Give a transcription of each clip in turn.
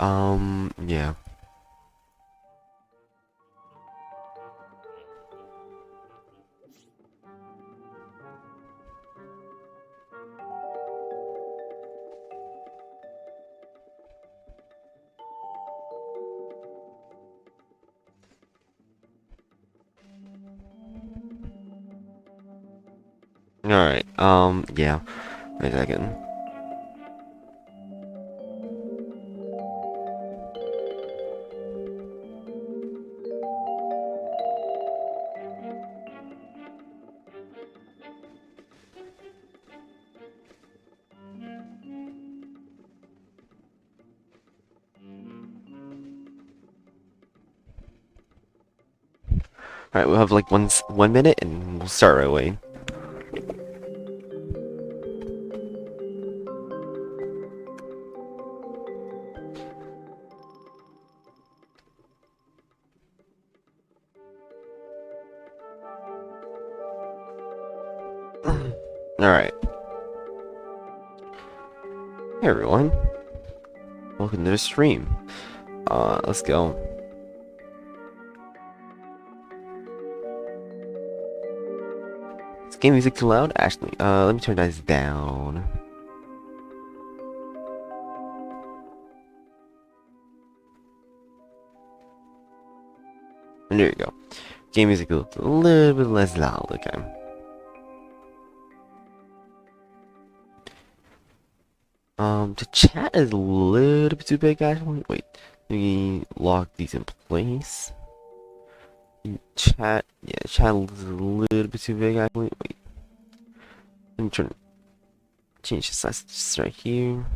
Yeah. Alright, yeah. Wait a second. Alright, we'll have like 1 minute and we'll start right away. Alright. Hey everyone. Welcome to the stream. Let's go. Is game music too loud? Actually, let me turn that down. And there you go. Game music a little bit less loud, okay. The chat is a little bit too big, actually. Wait, let me lock these in place. Chat, yeah, chat is a little bit too big, actually. Wait, let me change the size just right here.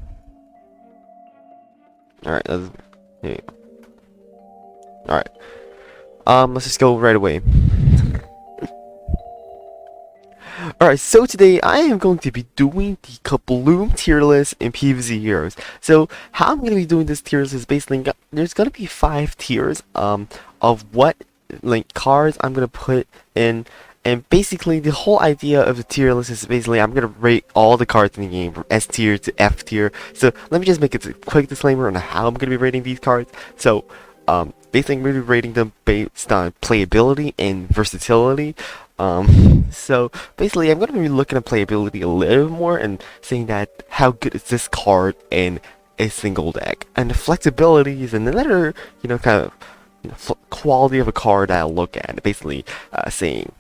Alright, there you go. Alright, let's just go right away. Alright, so today I am going to be doing the Kabloom tier list in PvZ Heroes. So how I'm going to be doing this tier list is basically, there's going to be 5 tiers of what like cards I'm going to put in. And basically the whole idea of the tier list is basically I'm going to rate all the cards in the game from S tier to F tier. So let me just make a quick disclaimer on how I'm going to be rating these cards. So basically I'm going to be rating them based on playability and versatility. So basically I'm going to be looking at playability a little more and saying that how good is this card in a single deck, and the flexibility is another, kind of quality of a card that I'll look at. Basically saying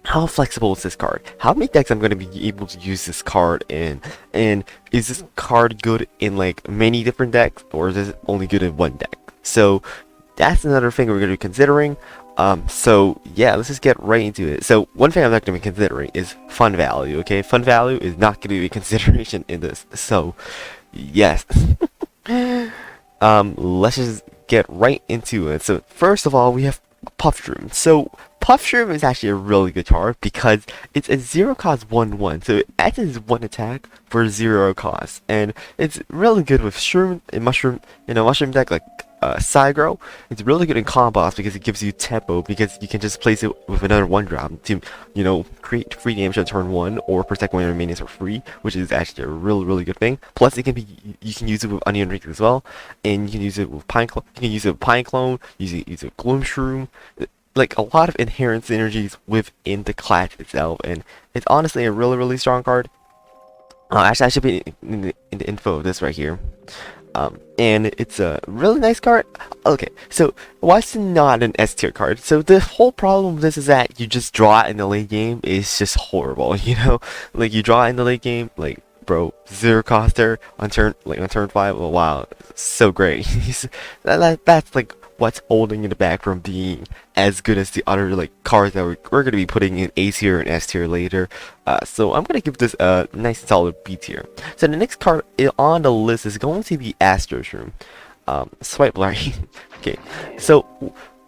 how flexible is this card, how many decks I'm going to be able to use this card in, and is this card good in like many different decks, or is it only good in one deck? So that's another thing we're going to be considering. So yeah, let's just get right into it. So one thing I'm not going to be considering is fun value, okay? Fun value is not going to be a consideration in this. So, yes. Let's just get right into it. So first of all, we have Puffdrum. So Puffdrum is actually a really good card because it's a 0 cost 1/1. So it adds as 1 attack for 0 cost. And it's really good with Shroom and Mushroom, Mushroom deck like Sigro. It's really good in combos because it gives you tempo, because you can just place it with another 1-drop to, create free damage on turn 1 or protect one of your minions for free, which is actually a really good thing. Plus, you can use it with Onion Ring as well, and you can use it with Pinecone. You can use it with Pinecone. Use it with Gloom Shroom. Like a lot of inherent synergies within the class itself, and it's honestly a really strong card. Actually, I should be in the info of this right here. And it's a really nice card. Okay, so why is it not an S tier card? So the whole problem with this is that you just draw it in the late game is just horrible, Like you draw it in the late game, like bro, 0 coster on turn 5. Well, wow, so great. That's like what's holding it back from being as good as the other cards that we're gonna be putting in A tier and S tier later. So I'm gonna give this a nice and solid B tier. So the next card on the list is going to be Astro Shroom. Swipe right. Okay, so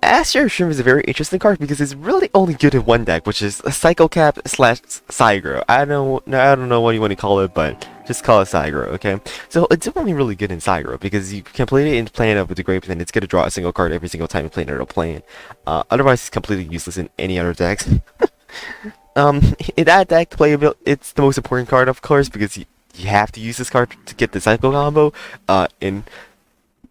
Astro Shroom is a very interesting card because it's really only good in one deck, which is a Psycho Cap / Sigro. I don't know what you want to call it, but just call it Sigro, okay? So it's only really good in Sigro because you can play it in Planet with the Grapes, and it's going to draw a single card every single time you play another plan. Otherwise, it's completely useless in any other decks. In that deck, playability, it's the most important card, of course, because you have to use this card to get the Psycho combo. And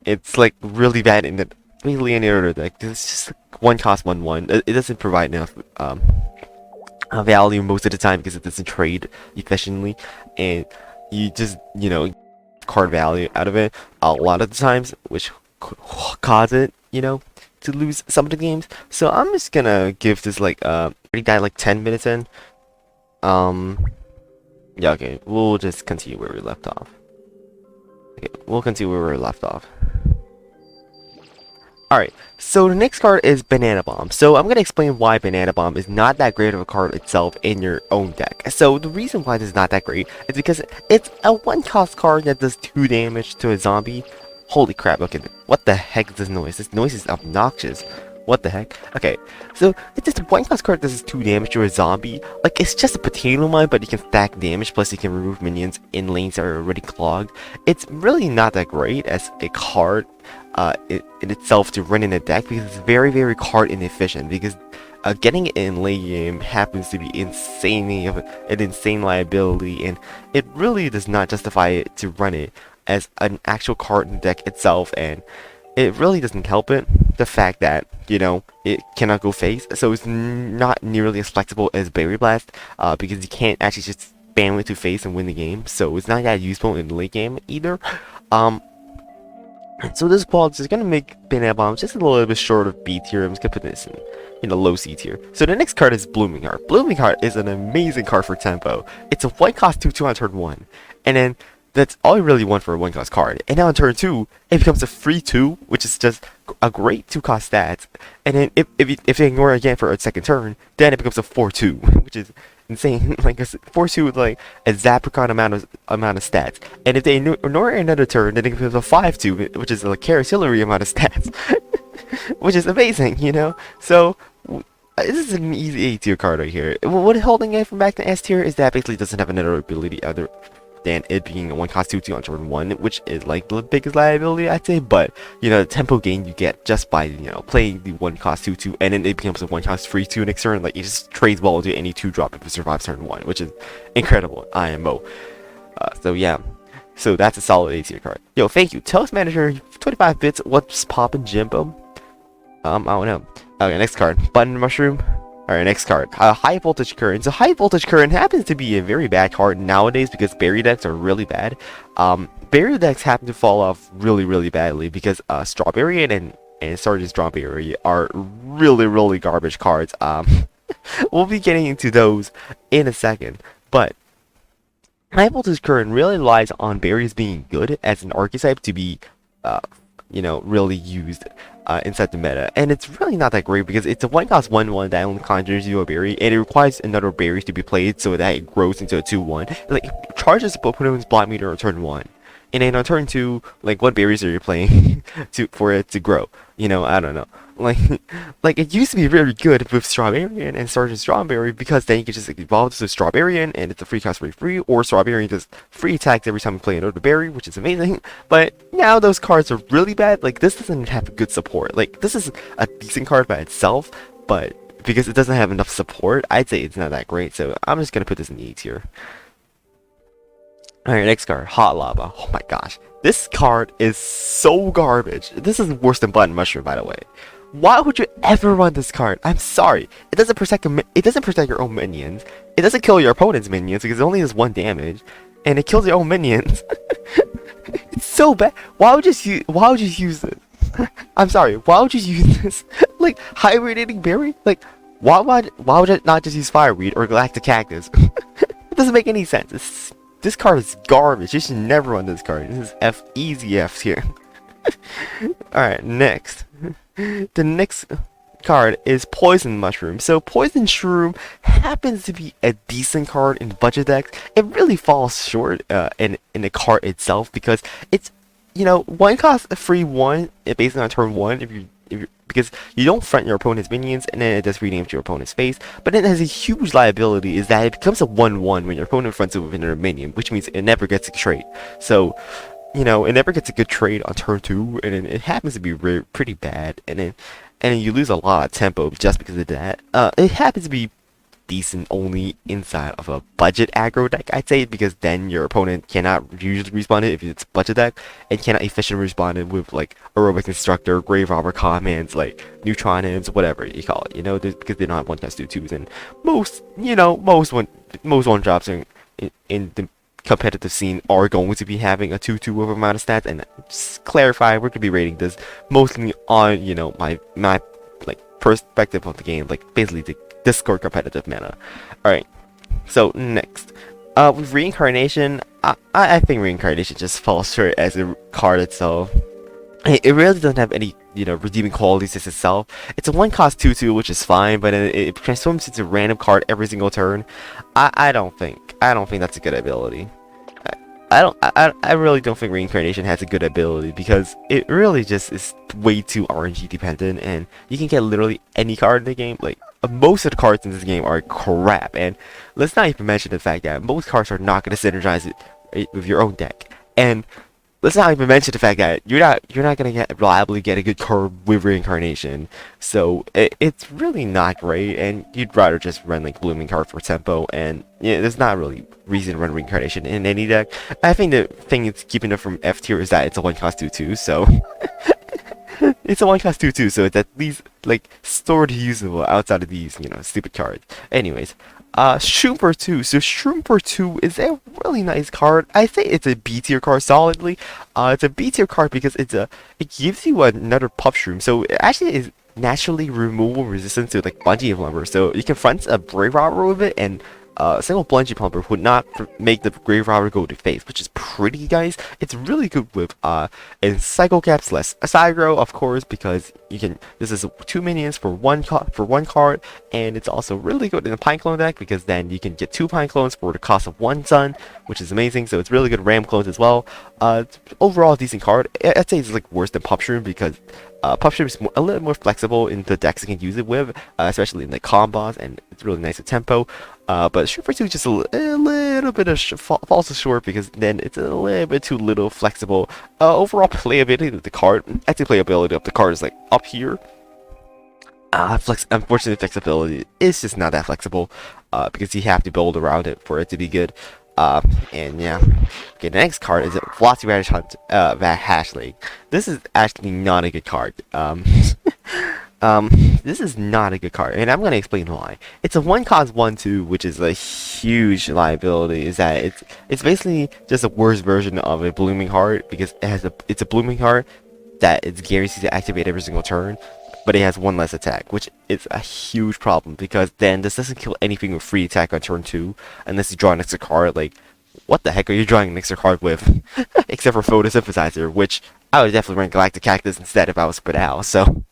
It's like really bad in the basically any other deck. It's just like, one cost 1/1. It doesn't provide enough value most of the time because it doesn't trade efficiently, and you just card value out of it a lot of the times, which could cause it to lose some of the games. So I'm just gonna give this like already died like 10 minutes in. Yeah, okay, we'll just continue where we left off. Okay, we'll continue where we left off. Alright, so the next card is Banana Bomb. So I'm going to explain why Banana Bomb is not that great of a card itself in your own deck. So the reason why this is not that great is because it's a 1-cost card that does 2 damage to a zombie. Holy crap, okay, what the heck is this noise? This noise is obnoxious. What the heck? Okay, so it's just a 1-cost card that does 2 damage to a zombie. Like, it's just a potato mine, but you can stack damage, plus you can remove minions in lanes that are already clogged. It's really not that great as a card in itself to run in a deck, because it's very, very card inefficient, because getting it in late game happens to be insanely of an insane liability, and it really does not justify it to run it as an actual card in the deck itself, and it really doesn't help it, the fact that, it cannot go face, so it's not nearly as flexible as Berry Blast, because you can't actually just spam it to face and win the game, so it's not that useful in the late game either. So this quality is going to make Banana Bomb just a little bit short of B tier. I'm just going to put this in low C tier. So the next card is Blooming Heart. Blooming Heart is an amazing card for tempo. It's a 1-cost 2/2 on turn 1. And then that's all you really want for a 1-cost card. And now on turn 2, it becomes a free 2, which is just a great 2-cost stats. And then if they ignore it again for a second turn, then it becomes a 4/2, which is insane. Like a 4/2 with like a Zapricon amount of stats. And if they ignore another turn, then it becomes a 5/2, which is like Caracillary amount of stats. Which is amazing, So this is an easy A tier card right here. What holding it from back to S tier is that it basically doesn't have another ability other than it being a 1-cost 2/2 on turn 1, which is like the biggest liability, I'd say. But the tempo gain you get just by playing the 1-cost 2/2, and then it becomes a 1-cost 3/2 next turn. Like, it just trades well to any 2-drop if it survives turn 1, which is incredible. IMO. So yeah, so that's a solid A tier card. Yo, thank you, Toast Manager, 25 bits. What's poppin', Jimbo? I don't know. Okay, next card, Button Mushroom. Alright, next card, High Voltage Current. So High Voltage Current happens to be a very bad card nowadays because berry decks are really bad. Berry decks happen to fall off really, really badly because Strawberry and Sergeant Strawberry are really, really garbage cards. We'll be getting into those in a second, but High Voltage Current really relies on berries being good as an archetype to be really used inside the meta, and it's really not that great because it's a 1-cost 1/1 that only conjures you a berry, and it requires another berry to be played so that it grows into a 2/1. Like, it charges opponent's block meter on turn 1, and then on turn 2, like, what berries are you playing for it to grow? I don't know. Like it used to be very good with Strawberry and Sergeant Strawberry, because then you could just evolve to Strawberry and it's a free cost free, or Strawberry does free attacks every time you play another berry, which is amazing. But now those cards are really bad. Like, this doesn't have good support. Like, this is a decent card by itself, but because it doesn't have enough support, I'd say it's not that great. So I'm just gonna put this in the A tier. Alright, next card, Hot Lava. Oh my gosh, this card is so garbage. This is worse than Button Mushroom, by the way. Why would you ever run this card? I'm sorry. It doesn't protect your own minions. It doesn't kill your opponent's minions because it only does 1 damage, and it kills your own minions. It's so bad. Why would you use this? I'm sorry. Why would you use this? Like, high radiating berry? Like, why would it not just use Fireweed or Galactic Cactus? It doesn't make any sense. This card is garbage. You should never run this card. This is easy F here. Alright, next. The next card is Poison Mushroom. So Poison Shroom happens to be a decent card in budget decks. It really falls short in the card itself because it's 1-cost free 1 based on turn 1 because you don't front your opponent's minions, and then it does 3 damage to your opponent's face. But then it has a huge liability is that it becomes a 1/1 when your opponent fronts it with another minion, which means it never gets a trade. So it never gets a good trade on turn 2, and then it happens to be pretty bad, and then you lose a lot of tempo just because of that. It happens to be decent only inside of a budget aggro deck, I'd say, because then your opponent cannot usually respawn it if it's budget deck, and cannot efficiently respawn it with like Aerobic Instructor, Grave Robber Comments, like Neutron Imps, whatever you call it, you know, because they don't have 1+2/2s, and most, you know, most one drops in the competitive scene are going to be having a 2/2 over amount of stats. And just clarify, we're gonna be rating this mostly on, you know, my like perspective of the game, like basically the Discord competitive mana. Alright, so next, with Reincarnation, I think Reincarnation just falls short as a card itself. It really doesn't have any, you know, redeeming qualities as itself. It's a 1-cost 2/2, which is fine, but it transforms into a random card every single turn. I don't think that's a good ability. I really don't think Reincarnation has a good ability, because it really just is way too RNG dependent, and you can get literally any card in the game. Like, most of the cards in this game are crap, and let's not even mention the fact that most cards are not going to synergize it with your own deck. And let's not even mention the fact that you're not gonna reliably get a good card with Reincarnation. So it's really not great, and you'd rather just run like Blooming card for tempo. And yeah, there's not really reason to run Reincarnation in any deck. I think the thing that's keeping it from F tier is that it's a 1-cost 2/2. So it's a 1-cost 2/2, so it's at least like stored usable outside of these, you know, stupid cards. Anyways. Shroomper 2. So Shroomper 2 is a really nice card. I say it's a B tier card solidly. It's a B tier card because it gives you another Puff Shroom. So it actually is naturally removal resistant to like Bungee Plumber. So you can front a Brave Robber with it, and a single Bungee Plumber would not make the Grave Robber go to face, which is pretty nice. It's really good with in Cycle Caps less Aggro, of course, because you can. This is 2 minions for one card, and it's also really good in the Pinecone deck, because then you can get 2 Pinecones for the cost of 1 Sun, which is amazing. So it's really good Ram clones as well. It's overall a decent card. I'd say it's like worse than Puff Shroom, because Puff Shroom is a little more flexible in the decks you can use it with, especially in the combos, and it's really nice with tempo. But Shroomper 2 is just a little bit of falls short, because then it's a little bit too little flexible. Overall playability of the card, actually playability of the card is like up here. Unfortunately, flexibility is just not that flexible, because you have to build around it for it to be good. And yeah. Okay, the next card is Vladimir Hunter, Hashling. This is actually not a good card. This is not a good card, and I'm gonna explain why. It's a 1-cost 1/2, which is a huge liability. Is that it's basically just a worse version of a Blooming Heart, because it's a Blooming Heart that it's guaranteed to activate every single turn, but it has 1 less attack, which is a huge problem, because then this doesn't kill anything with free attack on turn 2 unless you draw an extra card. Like, what the heck are you drawing an extra card with? Except for Photosynthesizer, which I would definitely run Galactic Cactus instead if I was spread out. So.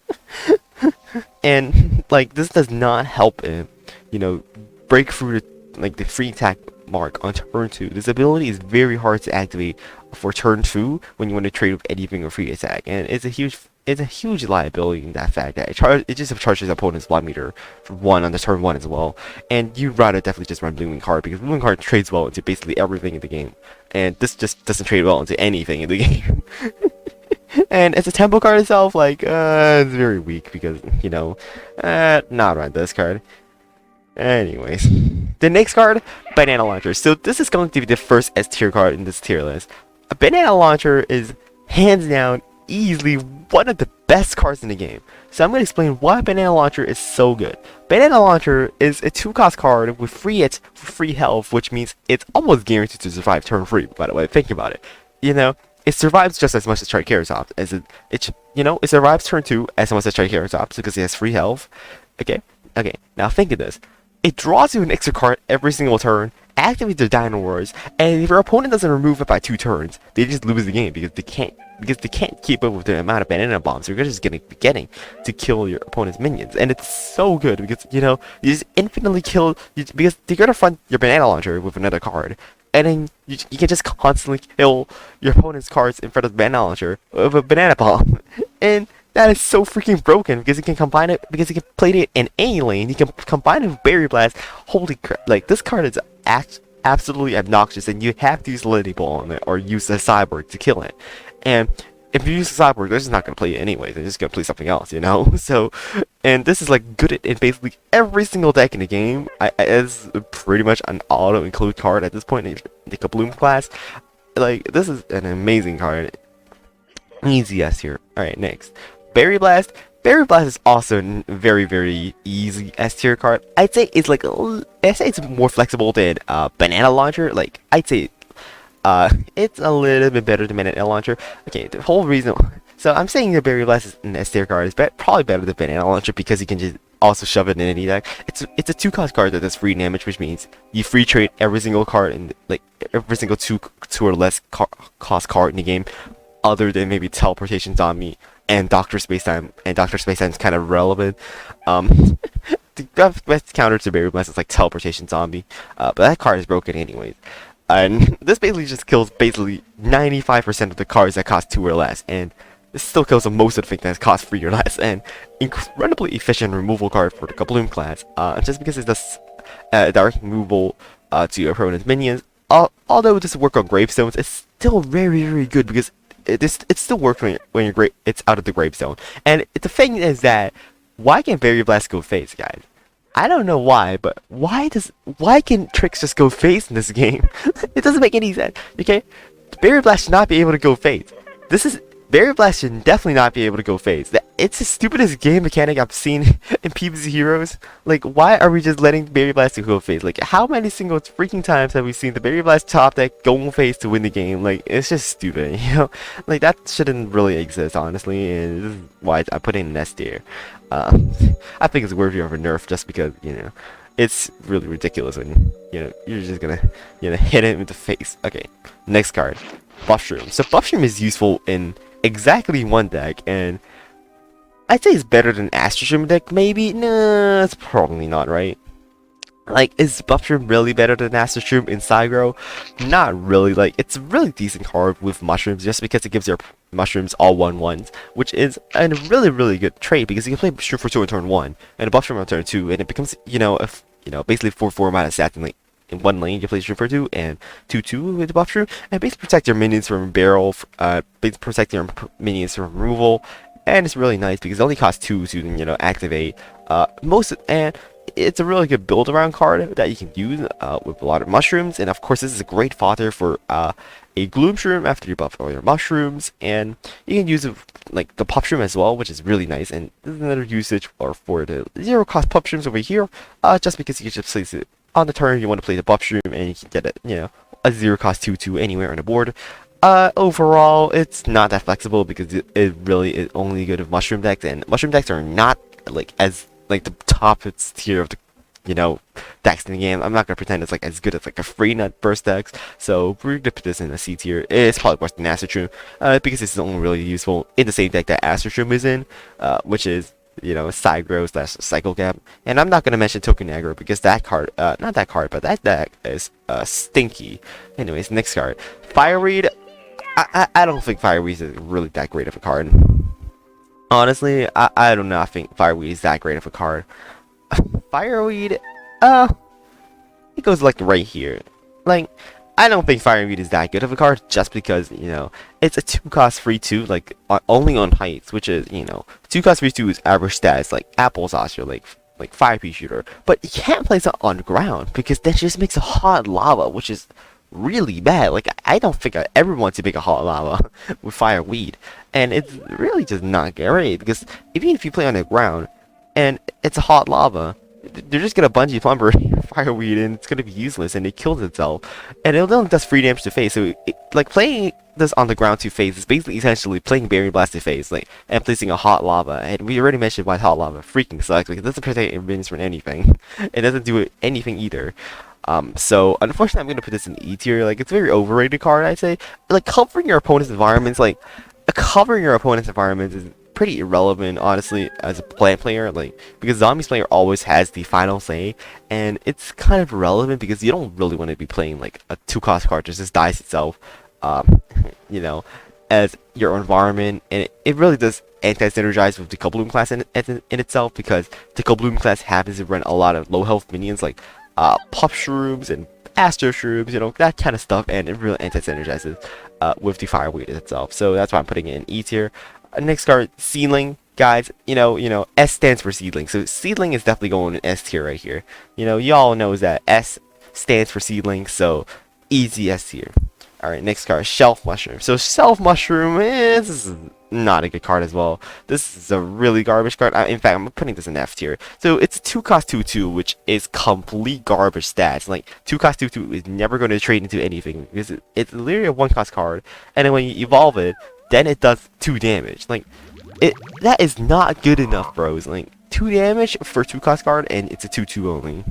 And like, this does not help him, you know, break through the free attack mark on turn 2. This ability is very hard to activate for turn 2 when you want to trade with anything or free attack, and it's a huge liability in that fact that it just charges opponent's block meter for 1 on the turn 1 as well. And you'd rather definitely just run Blooming Card, because Blooming Card trades well into basically everything in the game, and this just doesn't trade well into anything in the game. And as a tempo card itself, like, it's very weak, because, you know, not run this card. Anyways, the next card, Banana Launcher. So this is going to be the first S tier card in this tier list. A Banana Launcher is hands down easily one of the best cards in the game. So I'm going to explain why Banana Launcher is so good. Banana Launcher is a 2-cost card with free health, which means it's almost guaranteed to survive turn 3, by the way. Think about it. You know, it survives just as much as Triceratops, as it survives turn 2 as much as Triceratops, because it has free health. Okay, now think of this. It draws you an extra card every single turn, activates the Dino Wars, and if your opponent doesn't remove it by 2 turns, they just lose the game, because they can't keep up with the amount of banana bombs you're just getting to kill your opponent's minions. And it's so good, because, you know, you just infinitely kill, because you're gonna front your Banana Launcher with another card, and then you can just constantly kill your opponent's cards in front of the Banana Launcher with a Banana Bomb. And that is so freaking broken, because you can combine it, because you can play it in any lane. You can combine it with Berry Blast. Holy crap, like, this card is absolutely obnoxious, and you have to use Lily Ball on it, or use a Cyborg to kill it. And if you use Cyborg, they're just not gonna play it anyway. They're just gonna play something else, you know. So, and this is like good in basically every single deck in the game. It's pretty much an auto include card at this point in the Kabloom class. Like, this is an amazing card. Easy S here. All right, next, Berry Blast. Berry Blast is also a very easy S tier card. I'd say it's like I'd say it's more flexible than Banana Launcher. Like, I'd say it's a little bit better than Banana Launcher. Okay, the whole reason. So I'm saying the Berry Blast is an S tier card is probably better than Banana Launcher because you can just also shove it in any deck. It's a 2-cost card that does free damage, which means you free trade every single card in like every single two or less cost card in the game, other than maybe Teleportation Zombie and Doctor Spacetime. And Doctor Spacetime is kind of relevant. The best counter to Berry Blast is like Teleportation Zombie, but that card is broken anyways. And this basically just kills basically 95% of the cards that cost 2 or less, and this still kills most of the things that cost 3 or less, and incredibly efficient removal card for the Kabloom class, just because it does direct removal to your opponent's minions. Although it doesn't work on gravestones, it's still very good because it still works when it's out of the gravestone. And the thing is that, why can Berry Blast go face, guys? I don't know why, but why can tricks just go face in this game? It doesn't make any sense. Okay, Berry Blast should not be able to go face. Berry Blast should definitely not be able to go face. It's the stupidest game mechanic I've seen in PvZ Heroes. Like, why are we just letting Berry Blast go face? Like, how many single freaking times have we seen the Berry Blast top deck go face to win the game? Like, it's just stupid, you know? Like, that shouldn't really exist, honestly, and this is why I put in an S tier. I think it's worthy of a nerf just because, you know, it's really ridiculous when, you know, you're just gonna, you know, hit it in the face. Okay, next card, Buffshroom. So Buffshroom is useful in exactly one deck, and I'd say it's better than Astroshroom deck, maybe? Nah, it's probably not, right? Like, is Buffshroom really better than Astroshroom in Sigro? Not really. Like, it's a really decent card with mushrooms just because it gives your mushrooms all 1/1s, which is a really good trade because you can play Shroom for 2 on turn 1 and a Buffshroom on turn 2, and it becomes, you know, basically 4/4 mana stats in one lane. You play Shroom for 2 and 2/2 with the Buffshroom, and basically protect your minions from barrel, basically protect your minions from removal, and it's really nice because it only costs 2 to, you know, activate. And it's a really good build around card that you can use with a lot of mushrooms, and of course this is a great fodder for a Gloom Shroom after you buff all your mushrooms, and you can use it like the Puff Shroom as well, which is really nice. And this is another usage for the 0-cost Puff Shrooms over here, just because you can just place it on the turn you want to play the Puff Shroom, and you can get it, you know, a 0-cost 2/2 anywhere on the board. Overall, it's not that flexible because it really is only good with mushroom decks, and mushroom decks are not like as like the top tier of the, you know, decks in the game. I'm not gonna pretend it's like as good as like a free nut burst decks, so we're gonna put this in a C tier. It's probably worse than Astroshroom, because it's only really useful in the same deck that Astroshroom is in, which is, you know, Sigro / Cycle Gap. And I'm not gonna mention Token Aggro because that card, not that card, but that deck is stinky. Anyways, next card, Fireweed. I don't think Fireweed is really that great of a card. Honestly, I do not think Fireweed is that great of a card. Fireweed, it goes like right here. Like, I don't think Fireweed is that good of a card just because, you know, it's a 2-cost free 2, like only on heights, which is, you know, 2-cost free 2 is average stats like Applesauce or like 5P shooter, but you can't place it on the ground because that just makes a hot lava, which is really bad. Like, I don't think I ever want to make a hot lava with Fireweed, and it's really just not great because even if you play on the ground and it's a hot lava, they're just gonna bungee plumber Fireweed and it's gonna be useless, and it kills itself, and it only does free damage to face. So like playing this on the ground to face is basically essentially playing Berry Blast to face, like, and placing a hot lava. And we already mentioned why hot lava freaking sucks because it doesn't protect your minions from anything. It doesn't do anything either. So unfortunately I'm gonna put this in E tier. Like, it's a very overrated card, I'd say. Like, covering your opponent's environments, is pretty irrelevant, honestly, as a plant player, like, because Zombies player always has the final say, and it's kind of irrelevant because you don't really want to be playing like a 2-cost card that just dies itself, you know, as your environment, and it really does anti-synergize with the Kabloom class in itself, because the Kabloom class happens to run a lot of low health minions like Puff Shrooms and Astro Shrooms, you know, that kind of stuff, and it really anti-synergizes with the Fire Weight itself. So that's why I'm putting it in E tier. Next card, Seedling. Guys, you know, S stands for Seedling. So Seedling is definitely going in S tier right here. You know, y'all knows that S stands for Seedling, so easy S tier. Alright, next card, Shelf Mushroom. So Shelf Mushroom is not a good card as well. This is a really garbage card. In fact, I'm putting this in F tier. So it's a 2-cost 2/2, which is complete garbage stats. Like, 2-cost 2/2 is never going to trade into anything, because it's literally a 1-cost card, and then when you evolve it, then it does 2 damage. Like, that is not good enough, bros. Like, 2 damage for 2-cost card, and it's a 2/2 only.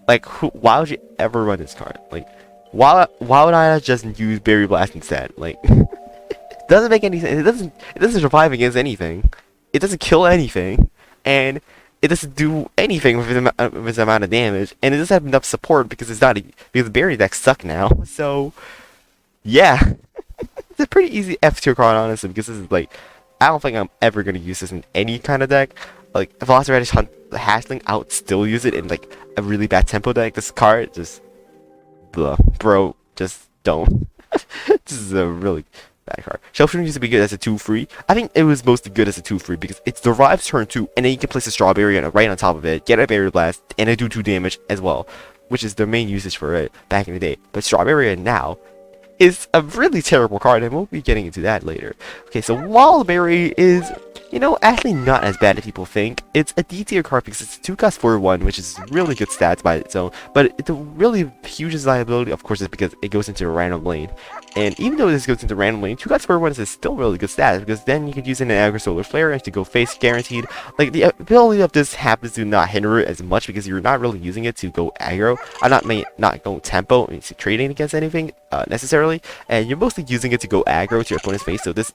Like, why would you ever run this card? Like, why would I not just use Berry Blast instead? Like, it doesn't make any sense. It doesn't survive against anything. It doesn't kill anything, and it doesn't do anything with its amount of damage. And it doesn't have enough support because because the berry decks suck now. So, yeah, it's a pretty easy F tier card, honestly, because this is like, I don't think I'm ever gonna use this in any kind of deck. Like, Velociraptor Hunt Hatchling, I would still use it in like a really bad tempo deck. This card just, bro, just don't. This is a really bad card. Shelf Shroom used to be good as a 2/3. I think it was mostly good as a 2/3 because it survives turn 2, and then you can place a Strawberry right on top of it, get a Berry Blast, and it do 2 damage as well, which is the main usage for it back in the day. But Strawberry now is a really terrible card, and we'll be getting into that later. Okay, so Wallberry is, you know, actually not as bad as people think. It's a D tier card because it's a 2-cost 4/1, which is really good stats by its own. But the really huge liability, of course, is because it goes into a random lane. And even though this goes into random lane, 2-cost 4/1 is still really good stats because then you could use an Aggro Solar Flare to go face guaranteed. Like, the ability of this happens to not hinder it as much because you're not really using it to go aggro. I'm not going tempo and trading against anything necessarily, and you're mostly using it to go aggro to your opponent's face. So this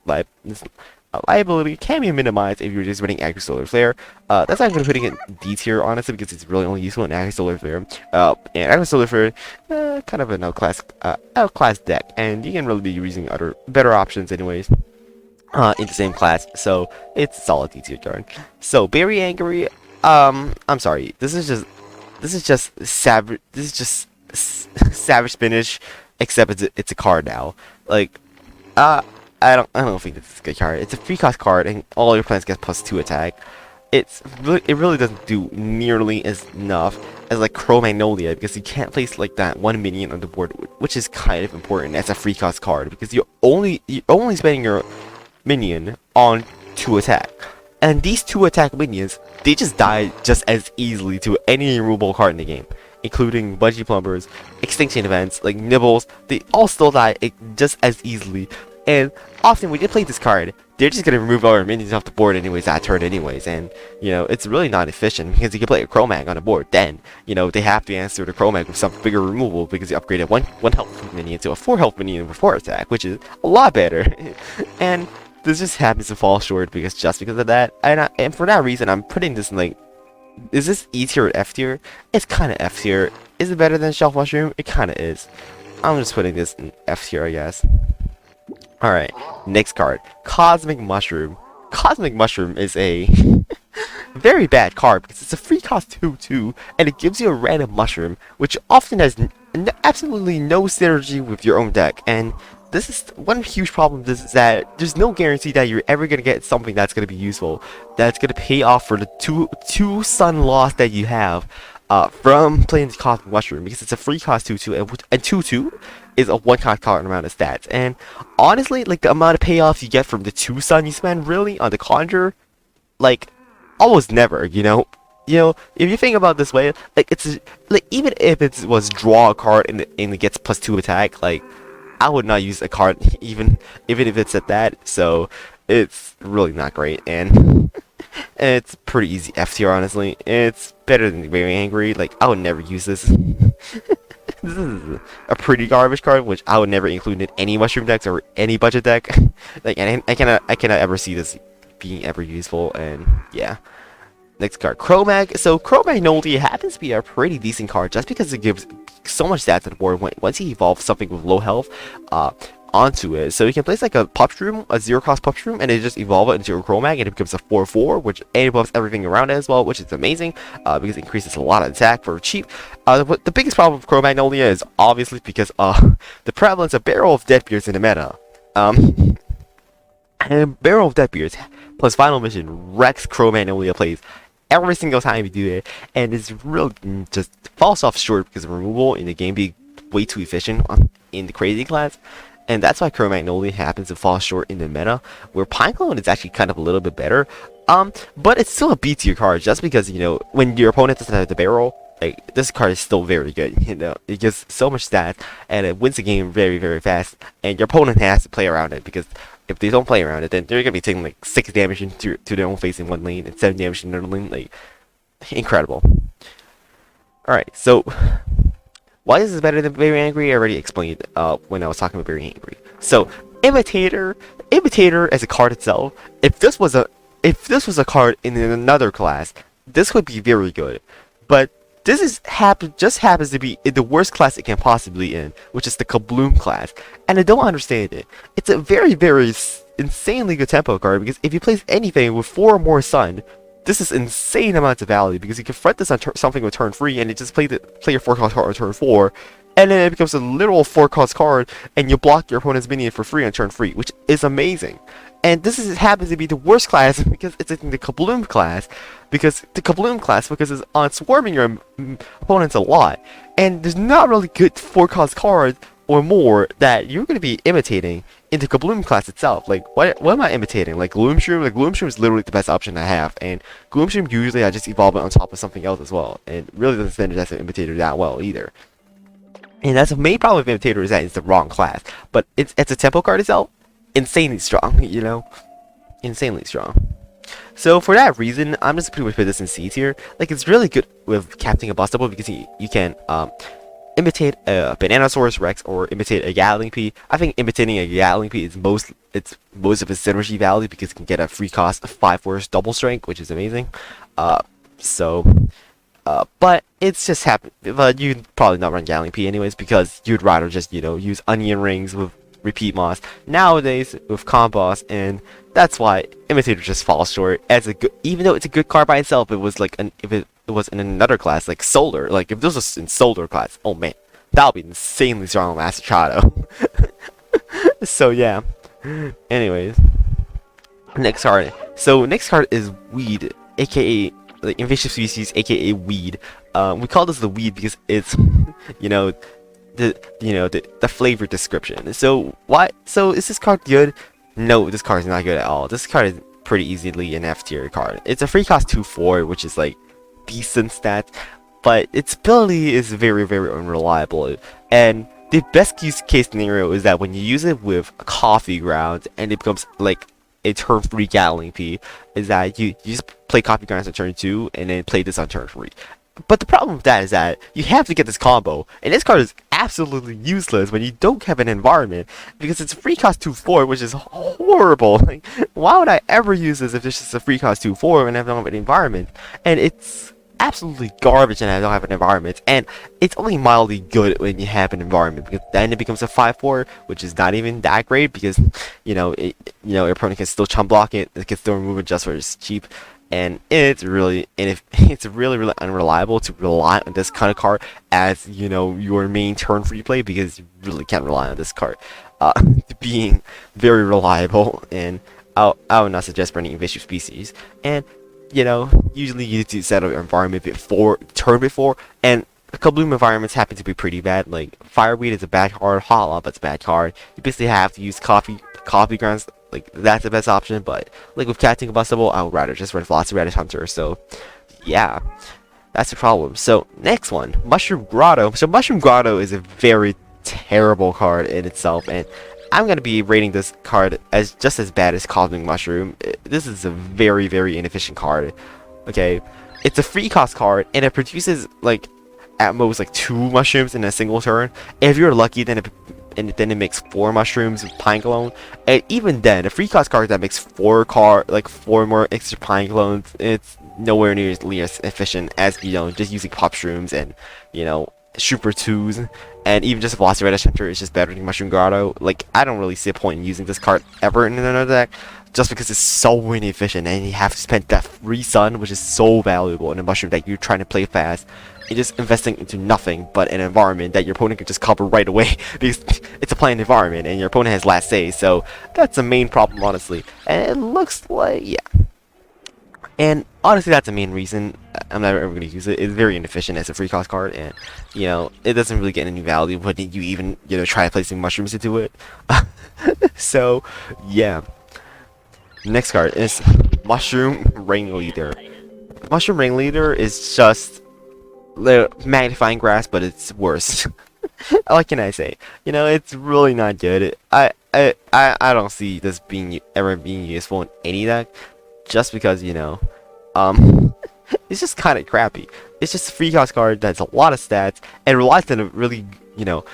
liability can be minimized if you're just running Aggro Solar Flare. That's why I'm going to putting it in D tier, honestly, because it's really only useful in Aggro Solar Flare. And Aggro Solar Flare, kind of an outclass deck, and you can really be using other better options anyways in the same class. So it's a solid D tier card. So Berry Angry, I'm sorry, this is just savage. This is just Savage Spinach, except it's a card now. Like, I don't think this is a good card. It's a 3-cost card, and all your plants get +2 attack. It really doesn't do nearly as enough as like Crowmag, because you can't place like that 1 minion on the board, which is kind of important as a 3-cost card because you're only spending your minion on 2 attack, and these 2 attack minions, they just die just as easily to any removable card in the game, including Budgie Plumbers, Extinction Events, like Nibbles. They all still die just as easily. And often when you play this card, they're just going to remove all your minions off the board anyways that turn anyways, and, you know, it's really not efficient because you can play a Crowmag on the board. Then, you know, they have to answer the Crowmag with some bigger removal because you upgraded one health minion to a 4 health minion with 4 attack, which is a lot better. And this just happens to fall short because of that. And for that reason, I'm putting this in, like, is this E tier or F tier? It's kind of F tier. Is it better than Shelf Mushroom? It kind of is. I'm just putting this in F tier, I guess. Alright, next card, Cosmic Mushroom. Cosmic Mushroom is a very bad card because it's a 3-cost 2/2, and it gives you a random mushroom, which often has absolutely no synergy with your own deck. And this is one huge problem, is that there's no guarantee that you're ever going to get something that's going to be useful, that's going to pay off for the two sun loss that you have from playing the Cosmic Mushroom, because it's a 3-cost 2/2, and 2/2 is a 1-cost card amount of stats. And honestly, like, the amount of payoff you get from the 2 sun you spend really on the Conjure, like, almost never, you know, if you think about it this way, like, it's like, even if it was draw a card and it gets +2 attack, like, I would not use a card even if it's at that. So it's really not great, and it's pretty easy F tier, honestly. It's better than Very Angry. Like, I would never use this. This is a pretty garbage card, which I would never include in any mushroom decks or any budget deck. Like, and I cannot ever see this being ever useful. And yeah, next card, Crowmag. So Crowmag happens to be a pretty decent card just because it gives so much stats on the board. Once you evolve something with low health, onto it. So you can place like a Puff Shroom, a 0-cost Puff Shroom, and it just evolve it into a Crowmag, and it becomes a 4/4, which buffs everything around it as well, which is amazing because it increases a lot of attack for cheap. The biggest problem with Cro-Magnolia is obviously because the prevalence of Barrel of Deadbeards in the meta. And Barrel of Deadbeards plus Final Mission wrecks Cro-Magnolia plays every single time you do it, and it's really just falls off short because of removal in the game being way too efficient in the crazy class, and that's why Cro-Magnolia happens to fall short in the meta, where Pinecone is actually kind of a little bit better, but it's still a B tier card just because, you know, when your opponent doesn't have the barrel, like, this card is still very good, you know, it gives so much stats, and it wins the game very, very fast, and your opponent has to play around it, because if they don't play around it, then they're gonna be taking like 6 damage to their own face in one lane, and 7 damage in another lane, like, incredible. Alright, so, why is this better than Very Angry? I already explained when I was talking about Very Angry. So, Imitator as a card itself, if this was a card in another class, this would be very good. But this just happens to be in the worst class it can possibly in, which is the Kabloom class, and I don't understand it. It's a very, very insanely good tempo card, because if you place anything with 4 or more sun, this is insane amounts of value, because you can front this on something with turn 3, and it just play your 4-cost card on turn 4, and then it becomes a literal 4-cost card, and you block your opponent's minion for free on turn 3, which is amazing. And this happens to be the worst class because it's in the Kabloom class, because it's on swarming your opponents a lot, and there's not really good 4-cost cards or more that you're going to be imitating in the Kabloom class itself. Like, what am I imitating? Like Gloom Shroom? Like, Gloom Shroom is literally the best option I have, and Gloom Shroom usually I just evolve it on top of something else as well, and really doesn't stand as an imitator that well either. And that's the main problem with imitator, is that it's the wrong class, but it's a tempo card itself. Insanely strong, you know, insanely strong. So for that reason, I'm just pretty much put this in C tier. Like, it's really good with Captain Combustible, because you can imitate a Bananasaurus Rex or imitate a Gatling Pea. I think imitating a Gatling Pea is most of its synergy value, because it can get a free cost of 5 double strength, which is amazing. But it's just but you'd probably not run Gatling Pea anyways, because you'd rather just, you know, use onion rings with repeat moss nowadays with Comboss, and that's why Imitator just falls short as a good, even though it's a good card by itself. It was like if it was in another class like Solar, like if this was in Solar class, oh man, that would be insanely strong on Master Chato. So yeah, anyways, next card. So next card is Weed, aka like invasive species, aka Weed. We call this the Weed because it's you know, the flavor description. So is this card good? No, this card is not good at all. This card is pretty easily an F tier card. It's a free cost 2/4, which is like decent stats, but its ability is very, very unreliable. And the best use case scenario is that when you use it with Coffee Grounds and it becomes like a turn 3 Gatling Pea, is that you just play Coffee Grounds on turn 2 and then play this on turn 3. But the problem with that is that you have to get this combo, and this card is absolutely useless when you don't have an environment, because it's a free cost 2/4, which is horrible. Like, why would I ever use this if it's just a free cost 2/4 and I don't have an environment? And it's absolutely garbage and I don't have an environment, and it's only mildly good when you have an environment, because then it becomes a 5/4, which is not even that great, because your opponent can still chump block it, it can still remove it just for it's cheap. And it's really unreliable to rely on this kind of card as, you know, your main turn free play, because you really can't rely on this card being very reliable. And I would not suggest running invasive species. And, you know, usually you need to set up your environment turn before, and Kabloom environments happen to be pretty bad. Like, Fireweed is a bad card, Hot Lava's a bad card. You basically have to use Coffee Grounds. Like, that's the best option, but like with Captain Combustible, I would rather just run Vladimir Hunter. So yeah, that's the problem. So next one, Mushroom Grotto. So Mushroom Grotto is a very terrible card in itself, and I'm gonna be rating this card as just as bad as Cosmic Mushroom. This is a very, very inefficient card. Okay, it's a free cost card, and it produces like at most like 2 mushrooms in a single turn. If you're lucky, then it makes 4 mushrooms with Pinecone, and even then, a free cost card that makes 4 more extra Pinecones, it's nowhere near as efficient as, you know, just using Pop Shrooms and, you know, Super 2s, and even just Velociraptor Hunter is just better than Mushroom Grotto. Like, I don't really see a point in using this card ever in another deck, just because it's so inefficient, and you have to spend that free sun, which is so valuable in a Mushroom deck you're trying to play fast. You're just investing into nothing but an environment that your opponent can just cover right away, because it's a planned environment, and your opponent has last say, so that's the main problem, honestly. And it looks like, yeah. And honestly, that's the main reason I'm never ever going to use it. It's very inefficient as a free cost card, and you know, it doesn't really get any value when you even, you know, try placing mushrooms into it. So yeah, next card is Mushroom Ringleader. Mushroom Ringleader is just the magnifying grass, but it's worse. What can I say? You know, it's really not good. I don't see this ever being useful in any deck, just because, you know, it's just kind of crappy. It's just a free cost card that's a lot of stats and relies on a really, you know,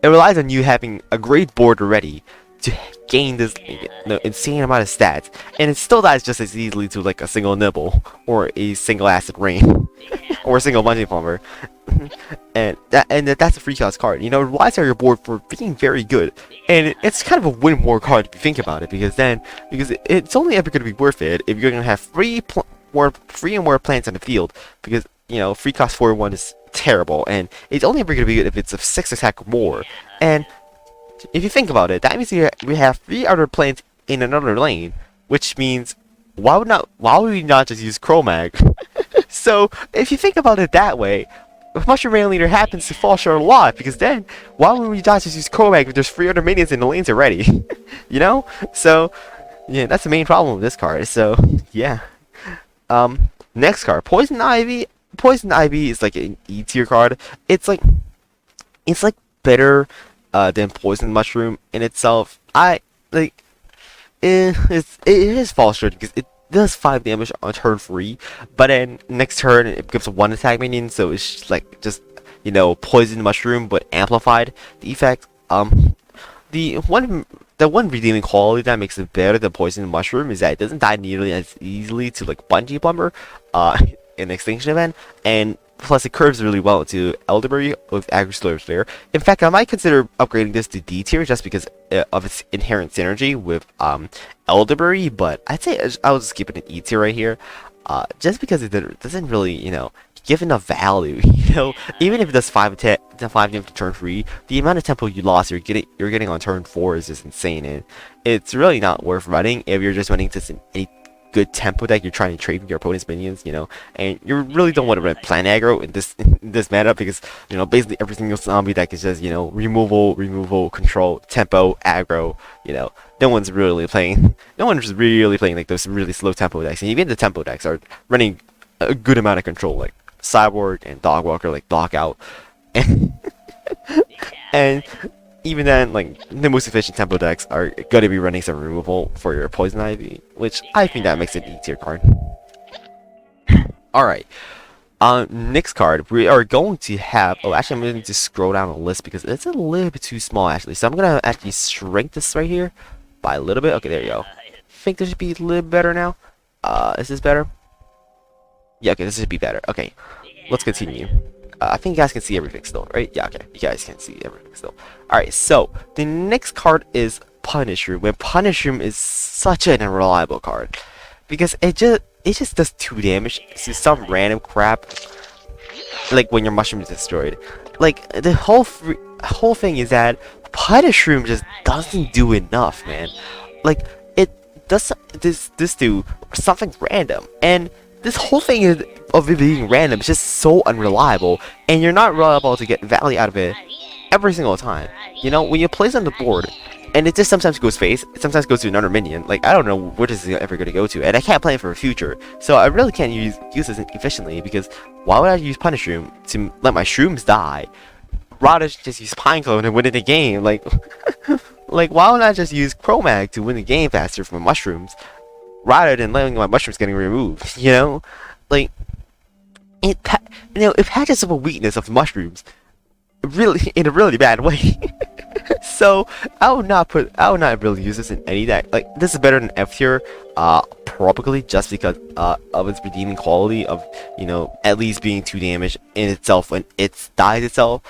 it relies on you having a great board already to gain this, you know, insane amount of stats, and it still dies just as easily to like a single nibble or a single acid rain or a single bungee plumber. and that's a free cost card. You know, it relies on your board for being very good, and it's kind of a win more card if you think about it, because it's only ever going to be worth it if you're going to have three and more plants on the field, because, you know, free cost 4/1 is terrible, and it's only ever going to be good if it's a 6 attack or more. And if you think about it, that means we have 3 other plants in another lane, which means why would we not just use Crowmag? So if you think about it that way, Mushroom Ringleader happens to fall short a lot, because then why would we not just use Crowmag if there's 3 other minions in the lanes already? You know? So yeah, that's the main problem with this card. So yeah. Next card, Poison Ivy. Poison Ivy is like an E tier card. It's like better than Poison Mushroom in itself. It is fall short because it does 5 damage on turn 3, but then next turn it gives a 1 attack minion, so it's like just, you know, Poison Mushroom but amplified the effect. The one redeeming quality that makes it better than Poison Mushroom is that it doesn't die nearly as easily to like Bungee Plumber in Extinction Event, and plus it curves really well into Elderberry with Agri Slayer. In fact, I might consider upgrading this to D tier just because of its inherent synergy with Elderberry, but I'd say I'll just keep it an E tier right here, just because it doesn't really, you know, give enough value. You know, even if it does 5 damage to turn 3, the amount of tempo you lost you're getting on turn 4 is just insane, and it's really not worth running if you're just running just any good tempo deck you're trying to trade with your opponent's minions, you know, and you really don't want to run plan aggro in this meta, because, you know, basically every single zombie deck is just, you know, removal, control, tempo, aggro. You know, no one's really playing like those really slow tempo decks, and even the tempo decks are running a good amount of control, like Cyborg and Dogwalker, like Dogout, and even then, like, the most efficient tempo decks are going to be running some removal for your Poison Ivy, which I think that makes it an E tier card. Alright, next card, we are going to have, actually I'm going to scroll down the list because it's a little bit too small actually, so I'm going to actually shrink this right here by a little bit. Okay, there you go. I think this should be a little better now. Is this better? Yeah, okay, this should be better. Okay, let's continue. I think you guys can see everything still, right? Yeah, okay, you guys can see everything still. Alright, so the next card is Punish Room. When Punish Room is such an unreliable card, because it just does 2 damage to some random crap, like when your mushroom is destroyed. Like, the whole thing is that Punish Room just doesn't do enough, man. Like, it does this do something random, and this whole thing of it being random is just so unreliable, and you're not reliable to get value out of it every single time. You know, when you place on the board, and it just sometimes goes face, it sometimes goes to another minion. Like, I don't know where this is ever going to go to, and I can't plan for the future, so I really can't use this efficiently, because why would I use Punish Room to let my shrooms die? Rather just use Pinecone and win the game. Like, like, why would I just use Crowmag to win the game faster from my mushrooms, rather than letting my mushrooms getting removed? You know, like, it patches up a weakness of mushrooms, really, in a really bad way. So I would not really use this in any deck. Like, this is better than F tier, probably just because of its redeeming quality of, you know, at least being 2 damage in itself when it dies itself.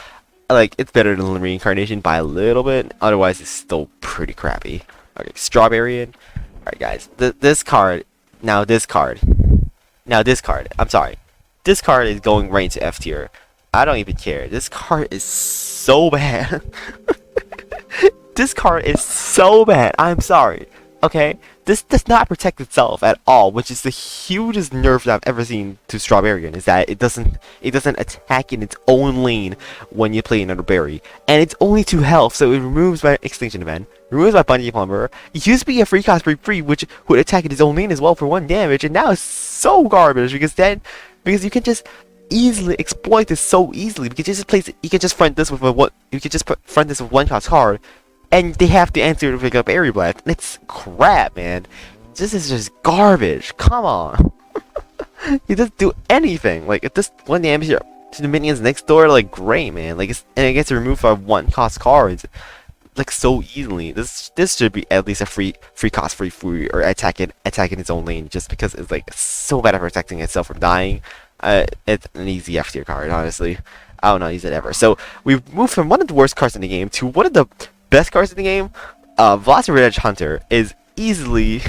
Like, it's better than Reincarnation by a little bit. Otherwise, it's still pretty crappy. Okay, Strawberry. Alright, guys. This card. Now this card. I'm sorry. This card is going right into F tier. I don't even care. This card is so bad. This card is so bad. I'm sorry. Okay? This does not protect itself at all, which is the hugest nerf that I've ever seen to Strawberryan, is that it doesn't attack in its own lane when you play another berry. And it's only 2 health, so it removes my Extinction Event, removes my Bungee Plumber. It used to be a free cost free which would attack in its own lane as well for 1 damage, and now it's so garbage because you can just easily exploit this so easily, because you can just front this with front this with 1 cost card. And they have to answer to pick up Airy Blast. And it's crap, man. This is just garbage. Come on. It doesn't do anything. Like, if this 1 damage to the minions next door, like, great, man. Like, and it gets removed by 1 cost cards, like, so easily. This should be at least a free cost free or attacking its own lane, just because it's like so bad at protecting itself from dying. It's an easy F tier card, honestly. I would not use it ever. So we've moved from one of the worst cards in the game to one of the best cards in the game. Vladimir Hunter is easily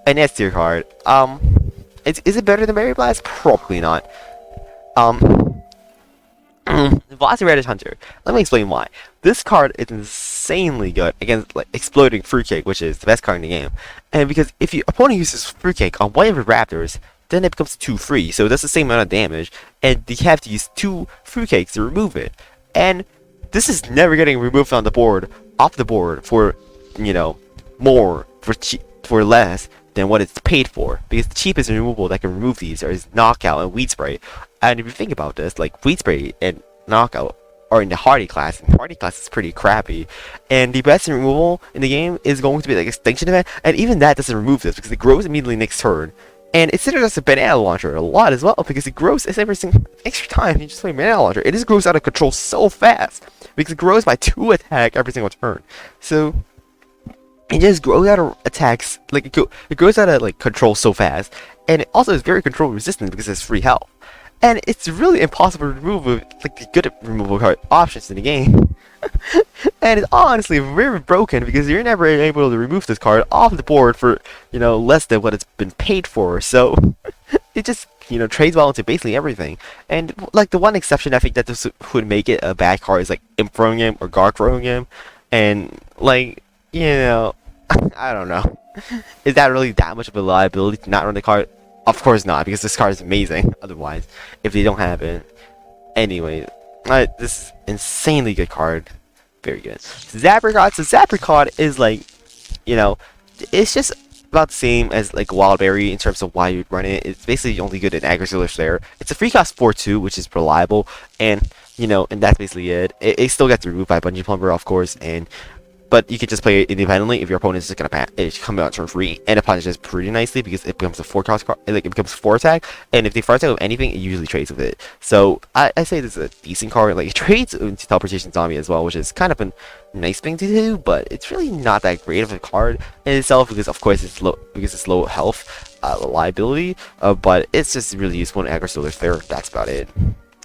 an S tier card. Is it better than Berry Blast? Probably not. Vladimir Hunter. Let me explain why. This card is insanely good against, like, Exploding Fruitcake, which is the best card in the game. And because if your opponent uses Fruitcake on one of your Raptors, then it becomes 2 free, so it does the same amount of damage, and you have to use 2 Fruitcakes to remove it. And this is never getting removed on the board, off the board, for, you know, more, for less than what it's paid for. Because the cheapest removable that can remove these is Knockout and Weed Spray. And if you think about this, like, Weed Spray and Knockout are in the Hardy class, and Hardy class is pretty crappy. And the best removal in the game is going to be, like, Extinction Event, and even that doesn't remove this, because it grows immediately next turn. And it considers as a banana launcher a lot as well, because it grows every time you just play banana launcher. It just grows out of control so fast, because it grows by 2 attack every single turn. So it just grows out of attacks, like it grows out of, like, control so fast, and it also is very control resistant because it's free health. And it's really impossible to remove with, like, the good removal card options in the game. And it's honestly very broken, because you're never able to remove this card off the board for, you know, less than what it's been paid for. So it just, you know, trades well into basically everything. And, like, the one exception I think that this would make it a bad card is, like, Imp throwing him or Guard throwing him. And, like, you know, I don't know. Is that really that much of a liability to not run the card? Of course not, because this card is amazing otherwise, if they don't have it. Anyway, this is insanely good card. Very good. Zapricot. So Zapricot is, like, you know, it's just about the same as, like, Wildberry in terms of why you'd run it. It's basically only good in Agri-Solar Flare. It's a free cost 4/2, which is reliable, and, you know, and that's basically it. It still gets removed by Bungee Plumber, of course, but you can just play it independently if your opponent is just gonna come out turn 3, and it punishes pretty nicely because it becomes a 4 cost card, like, it becomes 4 attack, and if they 4 attack with anything, it usually trades with it. So I say this is a decent card. Like, it trades into Teleportation Zombie as well, which is kind of a nice thing to do, but it's really not that great of a card in itself, because of course it's low health liability, but it's just really useful in Agri-Solar Flare. That's about it.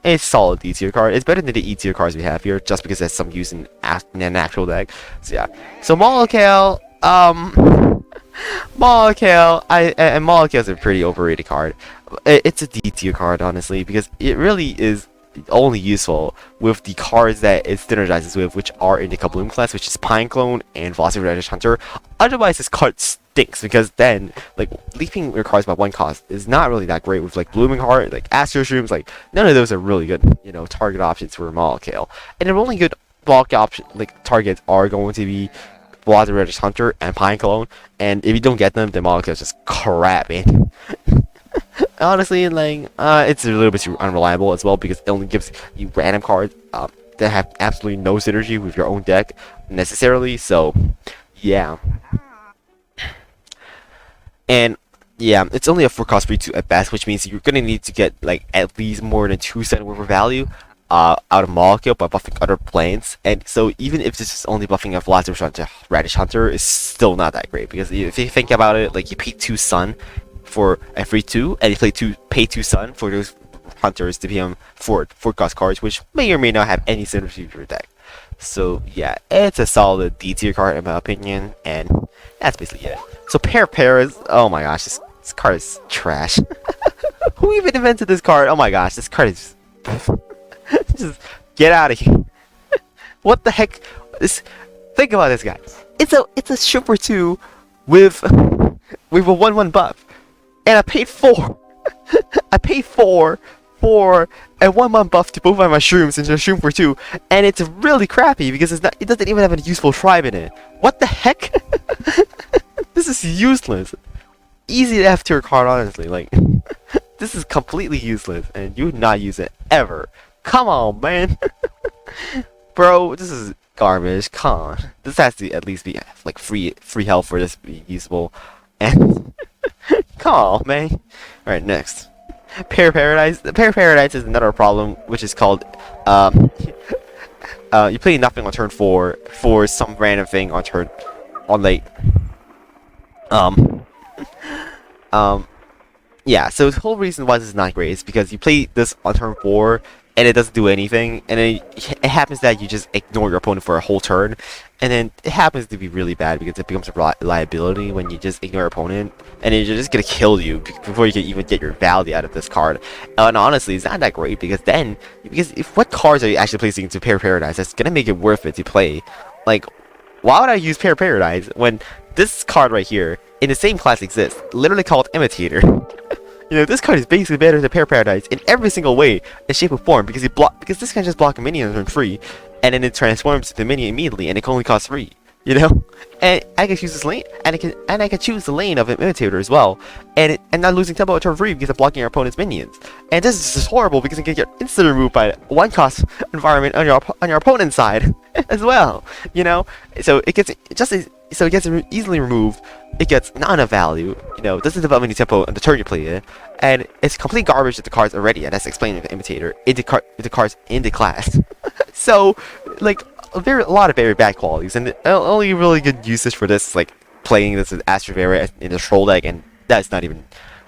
It's solid D tier card. It's better than the E tier cards we have here, just because there's some use in an actual deck. So yeah. So Molekale, Molekale is a pretty overrated card. It's a D tier card, honestly, because it really is only useful with the cards that it synergizes with, which are in the Kabloom class, which is Pinecone and Vladimir Hunter. Otherwise, this card stinks, because then, like, leaping your cards by 1 cost is not really that great with, like, Blooming Heart, like Astro Shrooms. Like, none of those are really good, you know, target options for Molekale. And the only good bulk option, like, targets are going to be Vladimir Hunter and Pinecone, and if you don't get them, then Molekale is just crap, man. Honestly, like, it's a little bit too unreliable as well, because it only gives you random cards that have absolutely no synergy with your own deck necessarily. So yeah. And yeah, it's only a 4 cost free 2 at best, which means you're gonna need to get, like, at least more than 2 cents worth of value. out of molecule by buffing other planes, and so even if this is only buffing a Vladimir Hunter, Radish Hunter is still not that great, because if you think about it, like you pay 2 sun for every 2, and you pay 2 sun for those hunters to become 4 cost cards, which may or may not have any synergy with your deck. So yeah, it's a solid D tier card in my opinion, and that's basically it. So pair is, oh my gosh, this card is trash. Who even invented this card? Oh my gosh, this card is just get out of here. What the heck? Think about this, guy. It's a super 2 with a 1/1 buff, and I paid 4. I paid 4 for a 1/1 buff to both my mushrooms into a shroom for 2, and it's really crappy because it doesn't even have a useful tribe in it. What the heck? This is useless. Easy F tier card, honestly. Like, this is completely useless, and you would not use it ever. Come on, man. Bro, this is garbage. Come on. This has to at least be like free health for this to be usable. And come on, man. Alright, next. Paradise. The Paradise is another problem, which is called you play nothing on turn 4 for some random thing on late. Yeah, so the whole reason why this is not great is because you play this on turn 4 and it doesn't do anything, and then it happens that you just ignore your opponent for a whole turn, and then it happens to be really bad because it becomes a liability when you just ignore your opponent, and then you're just gonna kill you before you can even get your value out of this card. And honestly, it's not that great, because what cards are you actually placing into Paradise that's gonna make it worth it to play? Like, why would I use Paradise when this card right here in the same class exists, literally called Imitator? You know, this card is basically better than Paradise in every single way, in shape or form, because this can just block a minion on turn 3, and then it transforms the minion immediately, and it can only cost 3. You know, and I can choose this lane, and I can choose the lane of an Imitator as well, and not losing tempo at turn 3 because I'm blocking your opponent's minions. And this is just horrible because it can get instantly removed by 1-cost environment on your opponent's side as well. You know, so it gets easily removed. It gets not enough value. You know, it doesn't develop any tempo on the turn you play it, and it's complete garbage with the cards already. And that's explaining the Imitator into cards in the class. So, like, a lot of very bad qualities, and the only really good usage for this is like playing this with Astrovera in the troll deck, and that's not even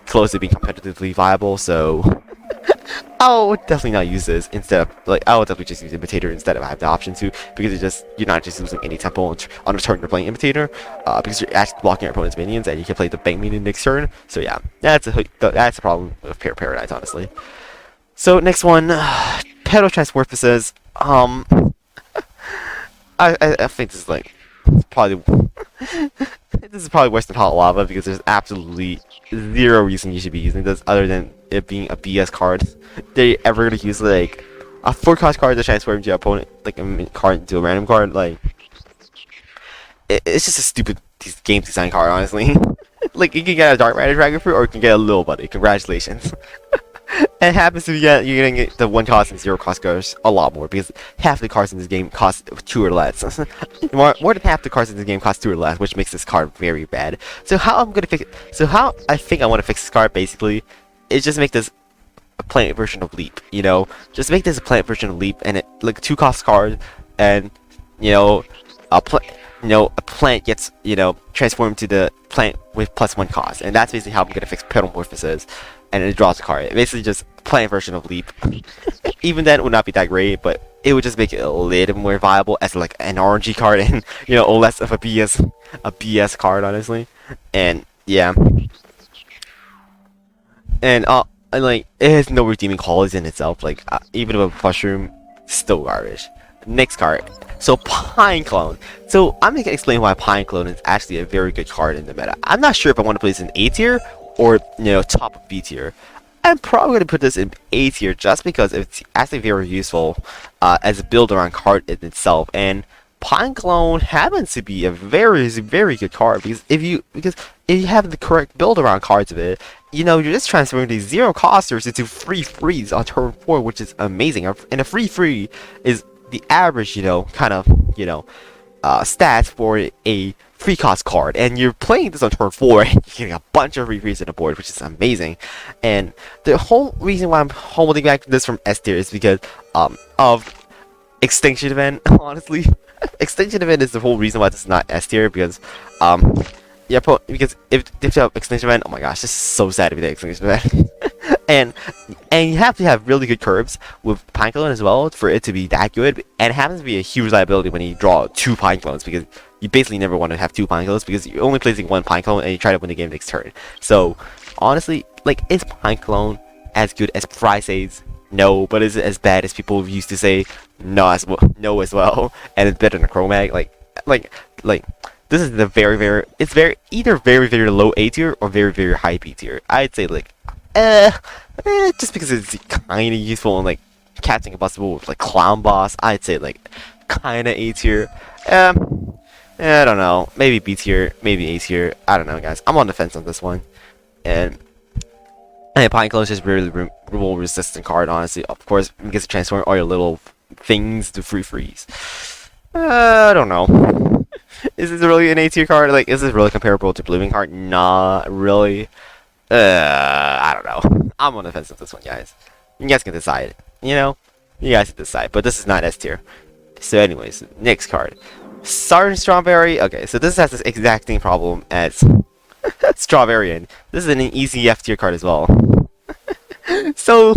close to being competitively viable. So I would definitely not use this instead of, like, I would definitely just use Imitator instead of I have the option to, because you're not just losing any tempo on the turn you're playing Imitator, because you're actually blocking your opponent's minions, and you can play the bank minion next turn. So yeah, that's a problem with Paradise, honestly. So next one, Pedal Transmorphosis. I think this is like probably this is probably worse than Hot Lava, because there's absolutely zero reason you should be using this other than it being a BS card. They ever gonna use like a 4-cost card to transform into your opponent, like a card into a random card? Like, it's just a stupid game design card, honestly. Like, you can get a Dark Matter Dragon Fruit, or you can get a Little Buddy. Congratulations. And it happens to be you're gonna get the 1-cost and 0-cost cards a lot more, because half the cards in this game cost 2 or less. more than half the cards in this game cost 2 or less, which makes this card very bad. So how I think I want to fix this card basically is just make this a planet version of Leap. You know, just make this a planet version of Leap, and it like a 2-cost card, and a plant gets transformed to the plant with +1 cost, and that's basically how I'm gonna fix Pedalmorphosis. And it draws a card. It basically just plant version of Leap. Even then, it would not be that great, but it would just make it a little more viable as like an RNG card, and less of a BS card, honestly. And yeah, and like, it has no redeeming qualities in itself. Like, even with a mushroom, still garbage. Next card. So Pinecone. So I'm gonna explain why Pinecone is actually a very good card in the meta. I'm not sure if I want to play this in A tier or top of B tier. I'm probably going to put this in A tier just because it's actually very useful as a build around card in itself. And Pinecone happens to be a very, very good card, because if you have the correct build around cards of it, you're just transferring these 0-costers into free frees on turn 4, which is amazing. And a free is the average kind of stats for a free cost card, and you're playing this on turn 4, and you're getting a bunch of free on the board, which is amazing. And the whole reason why I'm holding back this from S tier is because of Extinction Event. Honestly, Extinction Event is the whole reason why this is not S tier, because yeah, because if you have Extinction Event, oh my gosh, this is so sad if you have Extinction Event. and you have to have really good curves with Pinecone as well for it to be that good, and it happens to be a huge liability when you draw 2 Pinecones, because you basically never want to have 2 Pinecones, because you're only placing 1 Pinecone and you try to win the game next turn. So honestly, like, is Pinecone as good as Fry says? No, but is it as bad as people used to say? No as well, and it's better than Crowmag. Like this is the it's either very low A tier or very high B tier. I'd say like just because it's kind of useful in like catching a bustable with like Clown Boss. I'd say like kind of A tier. I don't know, maybe B tier, maybe A tier. I don't know, guys. I'm on the fence on this one, and Pinecone is just really rule resistant card, honestly. Of course, because transform all your little things to free freeze. I don't know. Is this really an A tier card? Like, is this really comparable to Blooming card? Not really. I don't know. I'm on the fence with this one, guys. You guys can decide. You know, you guys can decide. But this is not S tier. So, anyways, next card, Sergeant Strawberry. Okay, so this has this exact same problem as Strawberryan. This is an easy F tier card as well. so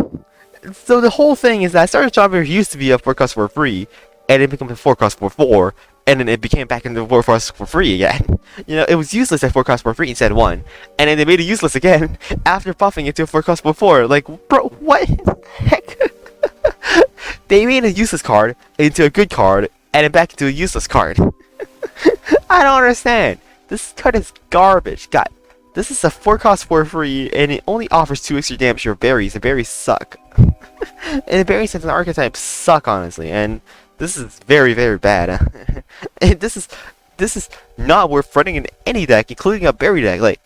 the whole thing is that Sergeant Strawberry used to be a 4 cost for free, and it became a 4 cost for 4, and then it became back into 4 cost for free again. You know, it was useless at 4 cost for free instead of 1, and then they made it useless again after buffing it to a 4 cost for 4. Like, bro, what the heck? They made a useless card into a good card, and then back into a useless card. I don't understand. This card is garbage. God, this is a 4 cost for free, and it only offers 2 extra damage to your berries. The berries suck. And the berries as an archetype suck, honestly. And this is very bad. And this is not worth running in any deck, including a berry deck. Like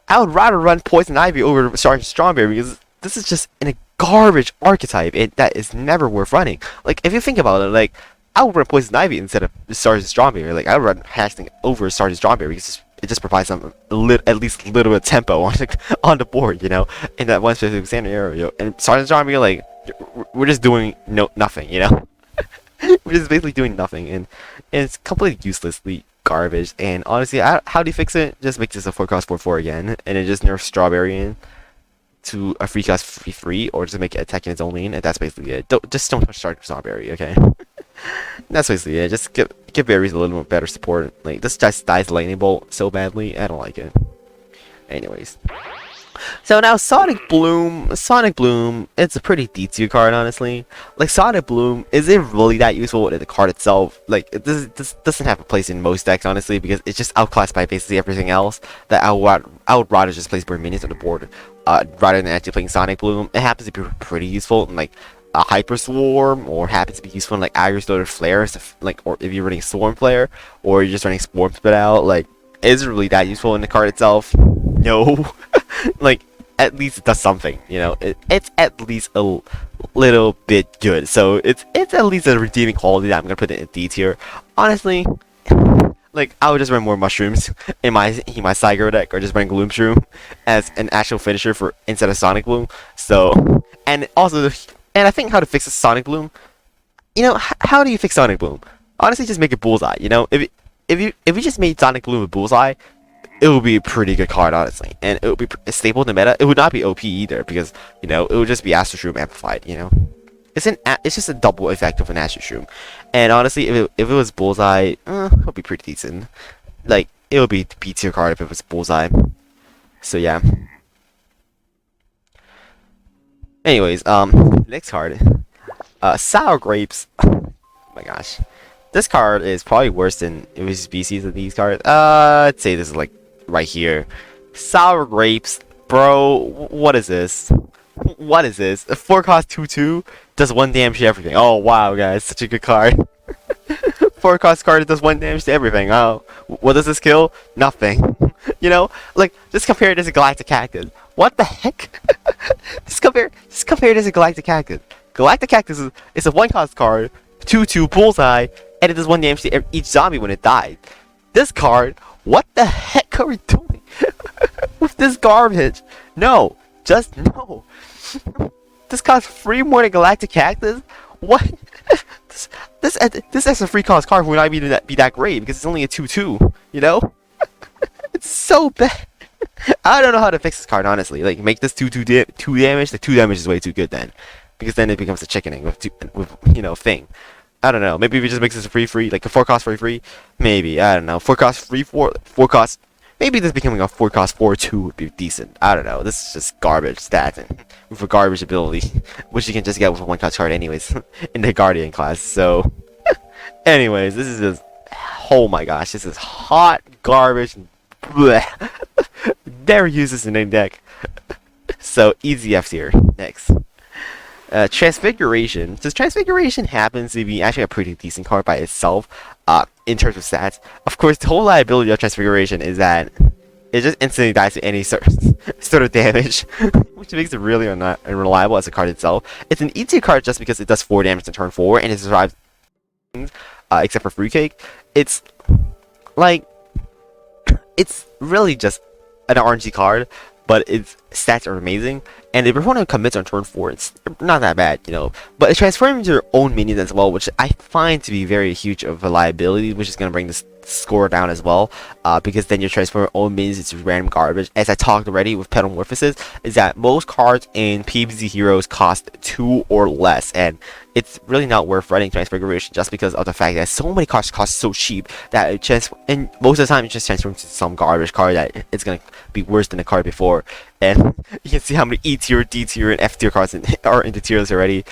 I would rather run Poison Ivy over Sergeant Strawberry, because this is just in a garbage archetype. That is never worth running. Like, if you think about it, like, I would run Poison Ivy instead of Sergeant Strawberry. Like, I would run Hashling over Sergeant Strawberry because it just provides some at least a little bit of tempo on the board, you know, in that one specific scenario. You know? And Sergeant Strawberry, like, we're just doing nothing, you know. We're just basically doing nothing, and it's completely uselessly garbage. And honestly, how do you fix it? Just make this a 4 cost for 4 again, and then just nerf Strawberry in to a 3 cost 3/3, or just make it attack in its own lane, and that's basically it. Don't touch Strawberry, okay? That's basically it. Just give berries a little more better support. Like, this just dies lightning bolt so badly. I don't like it. Anyways, so now Sonic Bloom. Sonic Bloom, it's a pretty D tier card, honestly. Like, Sonic Bloom, is it really that useful in the card itself? Like, this doesn't have a place in most decks, honestly, because it's just outclassed by basically everything else. That I would rather just place more minions on the board rather than actually playing Sonic Bloom. It happens to be pretty useful in, like, a Hyper Swarm, or happens to be useful in like Iris Loaded Flares, like, or if you're running Swarm Flare, or you're just running Swarm Spit Out. Like, is it really that useful in the card itself? No. Like, at least it does something, you know. It's at least a little bit good, so it's at least a redeeming quality that I'm gonna put it in D tier. Honestly, like, I would just run more mushrooms in my Psycho deck, or just run Gloom Shroom as an actual finisher for instead of Sonic Bloom. So, and also and I think how to fix a Sonic Bloom, you know, how do you fix Sonic Bloom? Honestly, just make it Bullseye, you know? If you just made Sonic Bloom a Bullseye, it would be a pretty good card, honestly. And it would be stable in the meta. It would not be OP either, because, you know, it would just be Astro Shroom amplified, you know? It's just a double effect of an Astro Shroom. And honestly, if it was Bullseye, it would be pretty decent. Like, it would be the B tier card if it was Bullseye. So yeah. Anyways, next card, Sour Grapes. Oh my gosh, this card is probably worse than it was species of these cards. I'd say this is like right here. Sour Grapes, bro. What is this? What is this? A 4 cost 2/2 does 1 damage to everything. Oh wow, guys, such a good card. 4 cost card does 1 damage to everything. Oh, what does this kill? Nothing. You know, like, just compare it to a Galactic Cactus. What the heck? just compare it as a Galactic Cactus. Galactic Cactus is a 1 cost card, 2/2 Bullseye, and it does 1 damage to each zombie when it dies. This card, what the heck are we doing with this garbage? No, just no. This costs 3 more than Galactic Cactus? What? this as a free cost card would not be that great because it's only a 2/2, you know? It's so bad. I don't know how to fix this card, honestly. Like, make this 2 damage. The 2 damage is way too good then, because then it becomes a chickening with you know, thing. I don't know. Maybe if it just makes this a free, like a 4 cost free. Maybe, I don't know. 4 cost free 4 cost. Maybe this becoming a 4 cost 4/2 would be decent. I don't know. This is just garbage stats and with a garbage ability, which you can just get with a 1 cost card anyways in the Guardian class. So, anyways, this is just, oh my gosh, this is hot garbage. Blech. Never use this in any deck. So easy F tier. Next. Transfiguration. So Transfiguration happens to be actually a pretty decent card by itself, in terms of stats. Of course, the whole liability of Transfiguration is that it just instantly dies to any sort of damage, which makes it really unreliable as a card itself. It's an E tier card just because it does 4 damage in turn 4 and it survives, except for Fruitcake. It's like, it's really just an RNG card, but its stats are amazing, and if your opponent commits on turn 4, it's not that bad, you know. But it transforms your own minions as well, which I find to be very huge of a liability, which is going to bring this score down as well, because then you transform your own minions into random garbage. As I talked already with Petamorphosis, is that most cards in PvZ Heroes cost 2 or less, and it's really not worth running Transfiguration just because of the fact that so many cards cost so cheap that it and most of the time it just transforms into some garbage card that it's gonna be worse than the card before. And you can see how many E tier, D tier, and F tier cards are in the tier list already.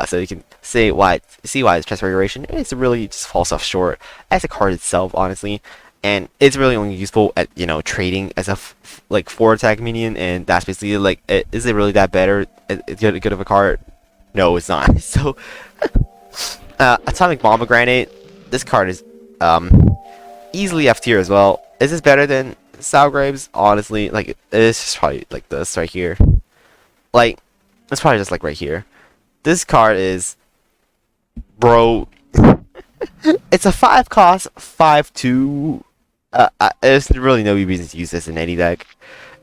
So you can see why the Transfiguration is really just falls off short as a card itself, honestly. And it's really only useful at, you know, trading as a like 4 attack minion, and that's basically like, is it really that better? It's good of a card? No, it's not. So, Atomic Pomegranate. This card is easily F tier as well. Is this better than Salgraves? Honestly, like, it's probably like this right here. Like, it's probably just like right here. This card is, bro. It's a 5 cost 5/2. There's really no reason to use this in any deck.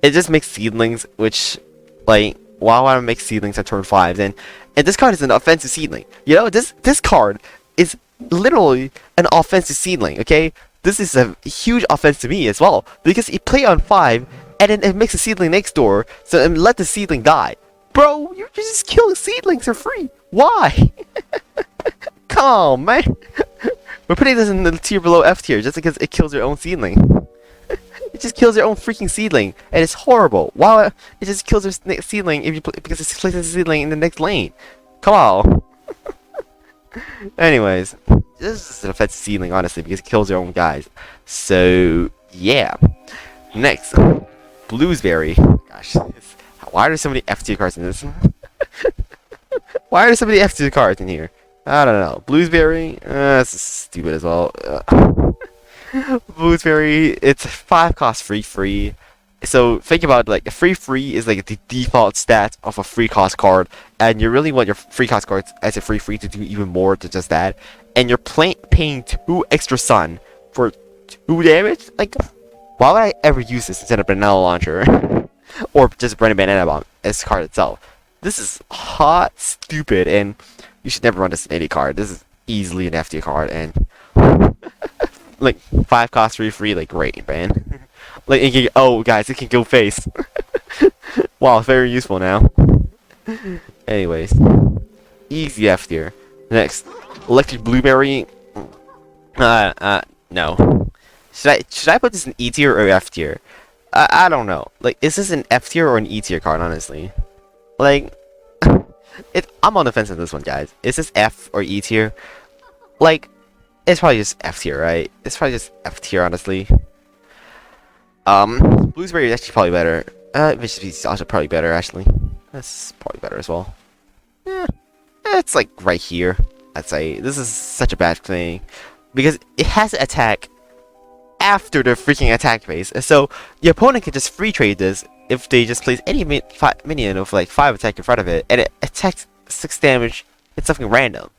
It just makes Seedlings, which, like, why would I make Seedlings at turn 5 then? And this card is an offensive Seedling. You know, this card is literally an offensive Seedling, okay? This is a huge offense to me as well, because you play on 5, and then it makes a Seedling next door, so and let the Seedling die. Bro, you're just killing Seedlings for free. Why? Come on, man. We're putting this in the tier below F tier just because it kills your own Seedling. It just kills your own freaking Seedling, and it's horrible. Wow, it just kills your Seedling if you because it's placing a Seedling in the next lane. Come on. Anyways, this is an offensive Seedling, honestly, because it kills your own guys. So yeah. Next, Bluesberry. Gosh, why are there so many F tier cards in this? Why are there so many F tier cards in here? I don't know. Bluesberry. This is stupid as well. Bluesberry, it's 5 cost free. So think about, like, free is like the default stat of a free cost card, and you really want your free cost cards as a free to do even more than just that. And you're paying 2 extra sun for 2 damage. Like, why would I ever use this instead of Banana Launcher or just Brennan Banana Bomb as a card itself? This is hot, stupid, and you should never run this in any card. This is easily an FD card, and like 5 cost free, like, great, man. Like, it can, oh guys, it can go face. Wow, very useful now. Anyways, easy F tier. Next, Electric Blueberry. No. Should I put this in E tier or F tier? I don't know. Like, is this an F tier or an E tier card? Honestly, like, I'm on the fence on this one, guys. Is this F or E tier? Like, it's probably just F tier, right? It's probably just F tier, honestly. Bluesberry is actually probably better. Vicious Beast is also probably better, actually. That's probably better as well. Yeah, it's like right here. I'd say this is such a bad thing because it has to attack after the freaking attack phase, so the opponent can just free trade this if they just place any minion with like 5 attack in front of it, and it attacks 6 damage. It's something random.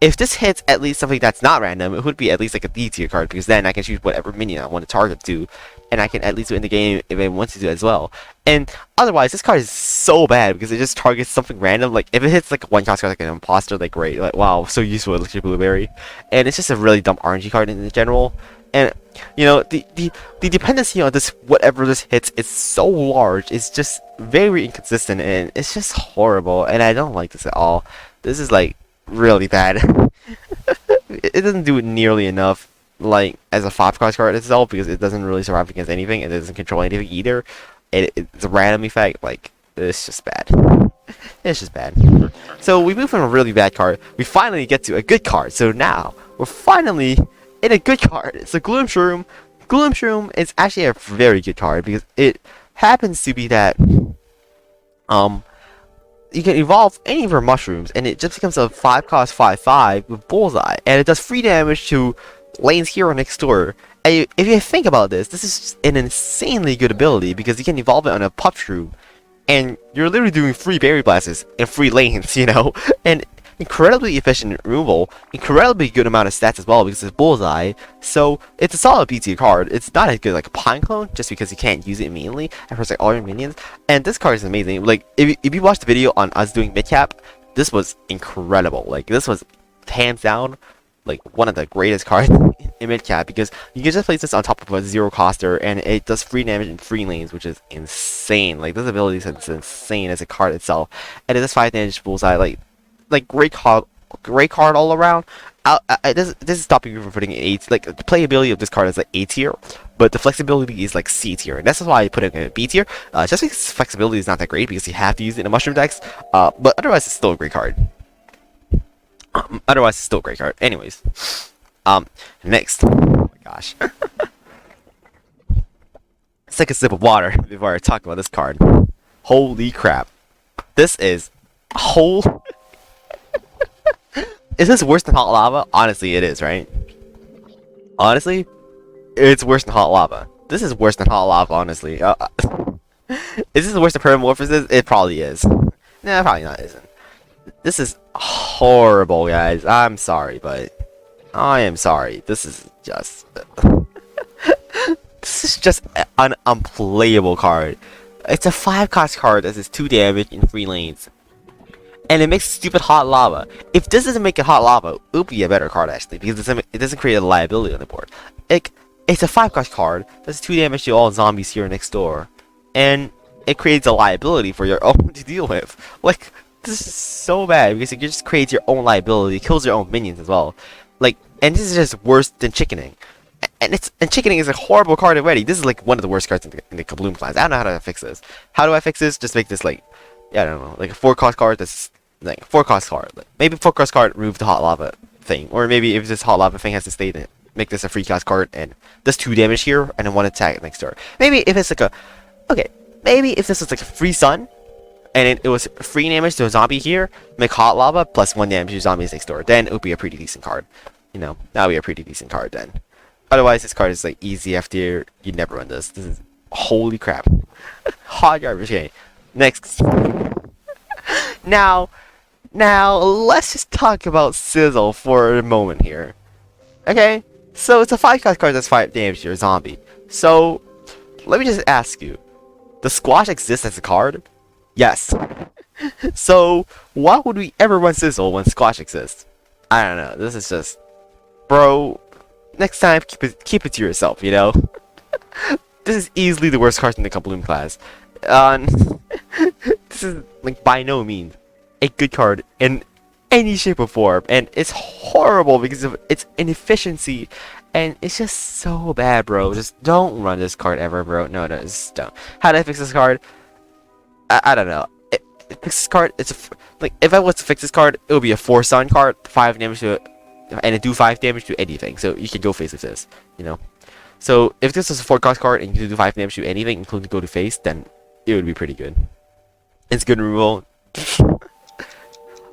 if this hits at least something that's not random, it would be at least like a D tier card, because then I can choose whatever minion I want to target to, and I can at least win the game if I want to do as well. And otherwise, this card is so bad because it just targets something random. Like if it hits like a one cost card like an imposter, like great, like wow, so useful, Electric Blueberry. And it's just a really dumb RNG card in general. And you know, the dependency on this whatever this hits is so large. It's just very inconsistent, and it's just horrible. And I don't like this at all. This is like really bad. It doesn't do it nearly enough, like as a 5-cost card itself, because it doesn't really survive against anything, and it doesn't control anything either. It's a random effect. Like it's just bad. It's just bad. So we move from a really bad card. We finally get to a good card. So now we're finally in a good card. It's a Gloom Shroom. Gloom Shroom is actually a very good card because it happens to be that you can evolve any of your mushrooms, and it just becomes a 5-cost 5/5 with Bullseye, and it does free damage to lanes hero next door. And if you think about this, this is just an insanely good ability because you can evolve it on a Puff Shroom, and you're literally doing free berry blasts and free lanes, you know, and incredibly efficient removal, incredibly good amount of stats as well because it's Bullseye. So it's a solid BT card. It's not as good like a Pinecone just because you can't use it immediately and protect all your minions. And this card is amazing. Like if you watch the video on us doing mid cap, this was incredible. Like this was hands down like one of the greatest cards in mid cap because you can just place this on top of a 0-coster and it does free damage in free lanes, which is insane. Like this ability is insane as a card itself, and it does 5 damage Bullseye. Like great card all around. This is stopping you from putting it in A. Like the playability of this card is like A tier, but the flexibility is like C tier, and that's why I put it in B tier. Just because flexibility is not that great because you have to use it in a mushroom decks. But otherwise it's still a great card. Anyways, next. Oh my gosh. Let's take a sip of water before I talk about this card. Holy crap! This is whole. Is this worse than Hot Lava? Honestly, it is, right? Honestly, it's worse than Hot Lava. This is worse than Hot Lava, honestly. Is this worse than Paramorphosis? It probably is. Nah, probably not, isn't. This is horrible, guys. I'm sorry, but I am sorry. This is just... this is just an unplayable card. It's a 5-cost card that does 2 damage in 3 lanes. And it makes stupid Hot Lava. If this doesn't make it Hot Lava, it would be a better card actually, because it doesn't create a liability on the board. It's a 5-cost card, does 2 damage to all zombies here next door, and it creates a liability for your own to deal with. Like, this is so bad, because it just creates your own liability, kills your own minions as well. Like, and this is just worse than Chickening. And Chickening is a horrible card already. This is like one of the worst cards in the Kabloom class. I don't know how to fix this. How do I fix this? Just make this like, yeah, I don't know, like a 4-cost card that's like 4-cost card. Like, maybe 4-cost card remove the Hot Lava thing, or maybe if this Hot Lava thing has to stay, then make this a 3-cost card and does 2 damage here and then 1 attack next turn. Maybe if it's like a, okay, maybe if this was like a free sun and it was free damage to a zombie here, make Hot Lava plus 1 damage to zombies next door, then it would be a pretty decent card. You know, that would be a pretty decent card then. Otherwise, this card is like easy F tier. You never run this. This is holy crap. Hot garbage. Okay, next. Now, let's just talk about Sizzle for a moment here. Okay, so it's a 5-cost card that's 5 damage to your zombie. So, let me just ask you, does Squash exist as a card? Yes. So, why would we ever run Sizzle when Squash exists? I don't know, this is just... Bro, next time, keep it to yourself, you know? This is easily the worst card in the Kabloom class. This is, like, by no means a good card in any shape or form, and it's horrible because of its inefficiency, and it's just so bad, bro. Just don't run this card ever, bro. No, just don't. How do I fix this card? I don't know. Fix this card. Like, if I was to fix this card, it would be a 4-sun card, 5 damage to it, and it do 5 damage to anything. So you can go face with this, you know. So if this was a 4-cost card and you can do 5 damage to anything, including go to face, then it would be pretty good. It's good removal.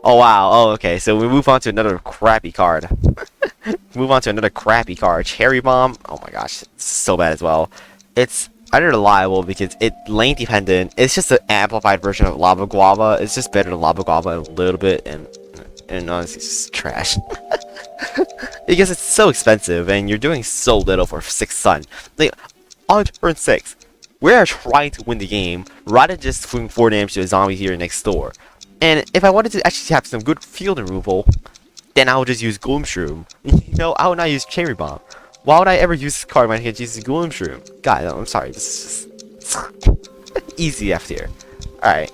Oh wow. Oh, okay. So we move on to another crappy card. Cherry Bomb. Oh my gosh, it's so bad as well. It's unreliable because it's lane dependent. It's just an amplified version of Lava Guava. It's just better than Lava Guava a little bit, and and honestly, it's just trash. Because it's so expensive, and you're doing so little for 6 sun. Like, on turn 6, we're trying to win the game, rather than just doing 4 damage to a zombie here next door. And if I wanted to actually have some good field removal, then I would just use Gloom Shroom. You know, I would not use Cherry Bomb. Why would I ever use this card when I could use Gloom Shroom? God, no, I'm sorry, this is just easy F tier. Alright.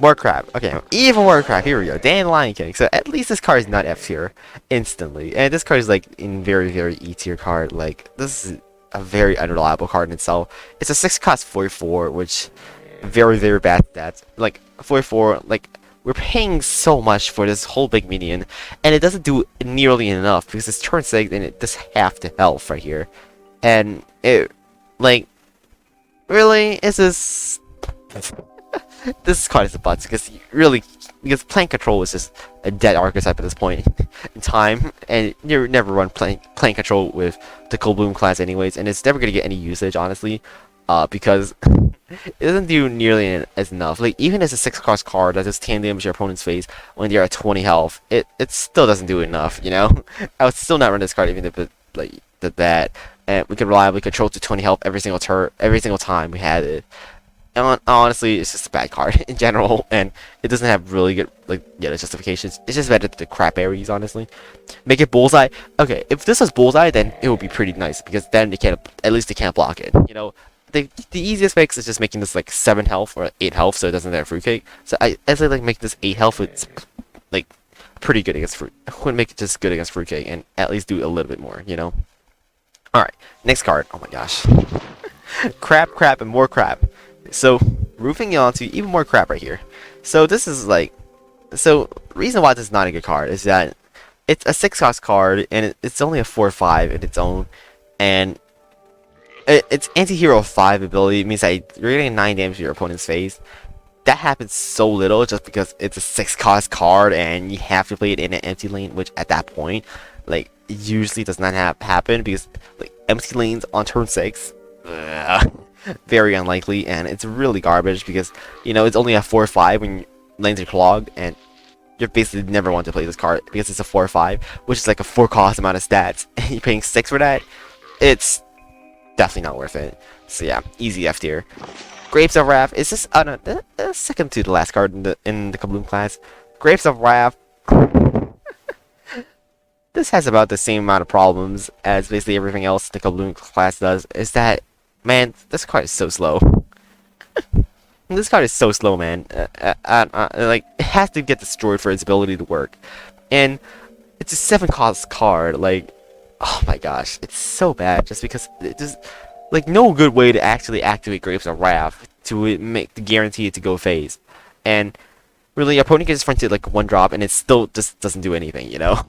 More crap. Okay, even more crap. Here we go. Dandelion King. So at least this card is not F tier instantly. And this card is like in very, very E tier card. Like, this is a very unreliable card in itself. It's a 6 cost 44, which very, very bad stats. Like 44, like we're paying so much for this whole big minion, and it doesn't do nearly enough because it's turn 6 and it does half the health right here. And it, like, really, is this this card is a butt because because playing control is just a dead archetype at this point in time, and you never run playing control with the Kabloom class anyways, and it's never gonna get any usage honestly, because it doesn't do nearly as enough. Like, even as a 6 cost card that does 10 damage to your opponent's face when they're at 20 health, it still doesn't do enough, you know? I would still not run this card even if it like did that, and we could reliably control to 20 health every single time we had it. And honestly, it's just a bad card in general, and it doesn't have really good, like, yeah, justifications. It's just better than the crap berries, honestly. Make it bullseye. Okay, if this was bullseye, then it would be pretty nice, because then at least they can't block it, you know? The easiest fix is just making this like 7 health or 8 health, so it doesn't have fruitcake. So I say like make this 8 health, it's like pretty good against fruit. I wouldn't make it just good against fruitcake, and at least do a little bit more, you know? Alright, next card. Oh my gosh. Crap, and more crap. So, roofing onto even more crap right here. So this is like, so reason why this is not a good card is that it's a 6 cost card, and it's only a 4/5 in its own, and its anti-hero 5 ability means that you're getting 9 damage to your opponent's face. That happens so little just because it's a 6 cost card and you have to play it in an empty lane, which at that point, like, usually does not happen because like empty lanes on turn 6, very unlikely, and it's really garbage because, you know, it's only a 4/5 when lanes are clogged, and you basically never want to play this card because it's a 4/5, which is like a 4 cost amount of stats, and you're paying 6 for that. It's definitely not worth it. So yeah, easy F tier. Grapes of Wrath is just second to the last card in the Kabloom class. Grapes of Wrath. This has about the same amount of problems as basically everything else the Kabloom class does. Is that, man, this card is so slow. This card is so slow, man. Like, it has to get destroyed for its ability to work, and it's a 7 cost card. Like, oh my gosh, it's so bad just because it just, like, no good way to actually activate Grapes of Wrath to guarantee it to go phase. And really, your opponent can just front it like 1-drop and it still just doesn't do anything, you know?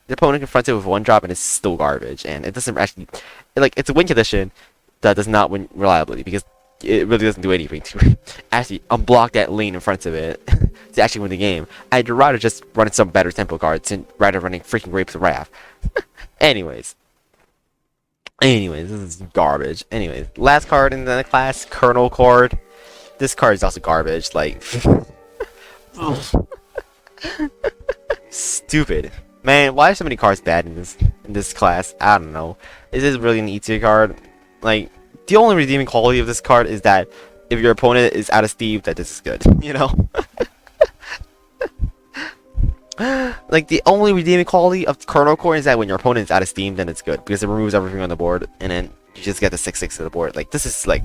The opponent can front it with 1-drop and it's still garbage, and it doesn't actually, like, it's a win condition that does not win reliably because it really doesn't do anything to actually unblock that lane in front of it to actually win the game. I'd rather just run some better tempo cards rather running freaking Grapes of Wrath. Anyways, this is garbage. Anyways, last card in the class, Kernel card. This card is also garbage. Like, stupid, man. Why are so many cards bad in this class? I don't know. Is this really an E tier card? Like, the only redeeming quality of this card is that if your opponent is out of Steve, that this is good. You know. Like, the only redeeming quality of Kernel Core is that when your opponent is out of steam, then it's good because it removes everything on the board, and then you just get the 6/6 to the board. Like, this is like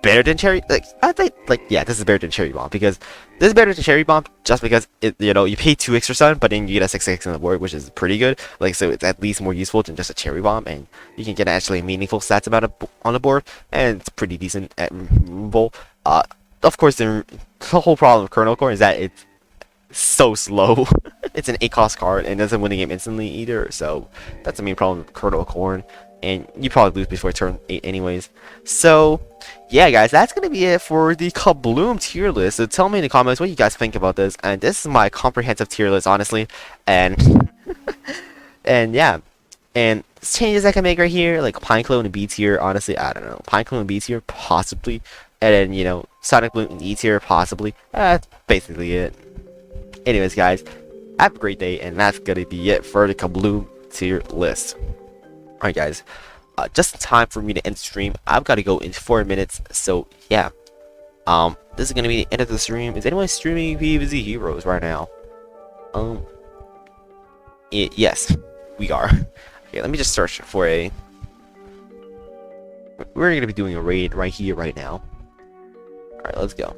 better than Cherry. Like, I think, like, yeah, this is better than Cherry Bomb because this is better than Cherry Bomb just because it, you know, you pay 2 extra sun, but then you get a 6/6 on the board, which is pretty good. Like, so it's at least more useful than just a Cherry Bomb, and you can get actually a meaningful stats amount on the board, and it's pretty decent at removal. Of course, the whole problem with Kernel Core is that it's so slow. It's an 8 cost card and doesn't win the game instantly either, so that's the main problem with Kernel Corn, and you probably lose before turn 8 anyways. So yeah, guys, that's gonna be it for the Kabloom tier list. So tell me in the comments what you guys think about this, and this is my comprehensive tier list, honestly, and and yeah, and changes I can make right here, like Pinecone and B tier, honestly, I don't know, Pinecone and B tier possibly, and then, you know, Sonic Bloom and E tier possibly. That's basically it. Anyways, guys, have a great day, and that's gonna be it for the Kabloom tier list. Alright guys, just in time for me to end the stream. I've got to go in 4 minutes, so yeah. This is gonna be the end of the stream. Is anyone streaming PvZ Heroes right now? Yes, we are. Okay, let me just search for a... We're gonna be doing a raid right here, right now. Alright, let's go.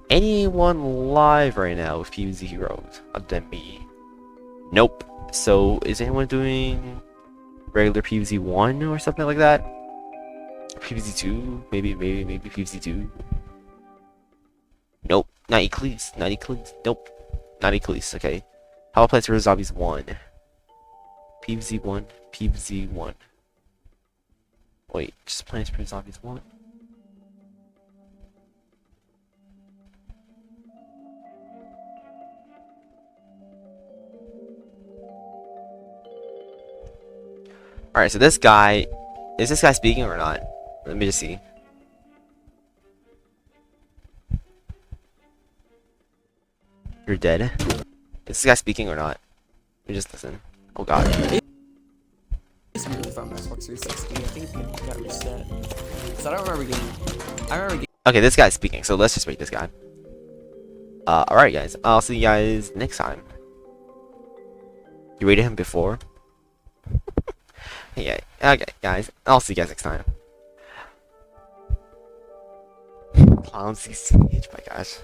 Anyone live right now with PvZ Heroes other than me? Nope. So, is anyone doing regular PvZ 1 or something like that? PvZ 2? Maybe PvZ 2? Nope. Not Eclipse. Not Eclipse. Nope. Not Eclipse. Okay. How about Plants vs Zombies 1? PvZ 1. PvZ 1. Wait, just Plants vs Zombies 1? Alright, so this guy... Is this guy speaking or not? Let me just see. You're dead? Is this guy speaking or not? Let me just listen. Oh god. It's moved from Xbox 360. I think it got reset. Cause I don't remember getting... Okay, this guy's speaking, so let's just rate this guy. Alright guys, I'll see you guys next time. You rated him before? Yeah, okay guys, I'll see you guys next time. Clown CCH, my gosh.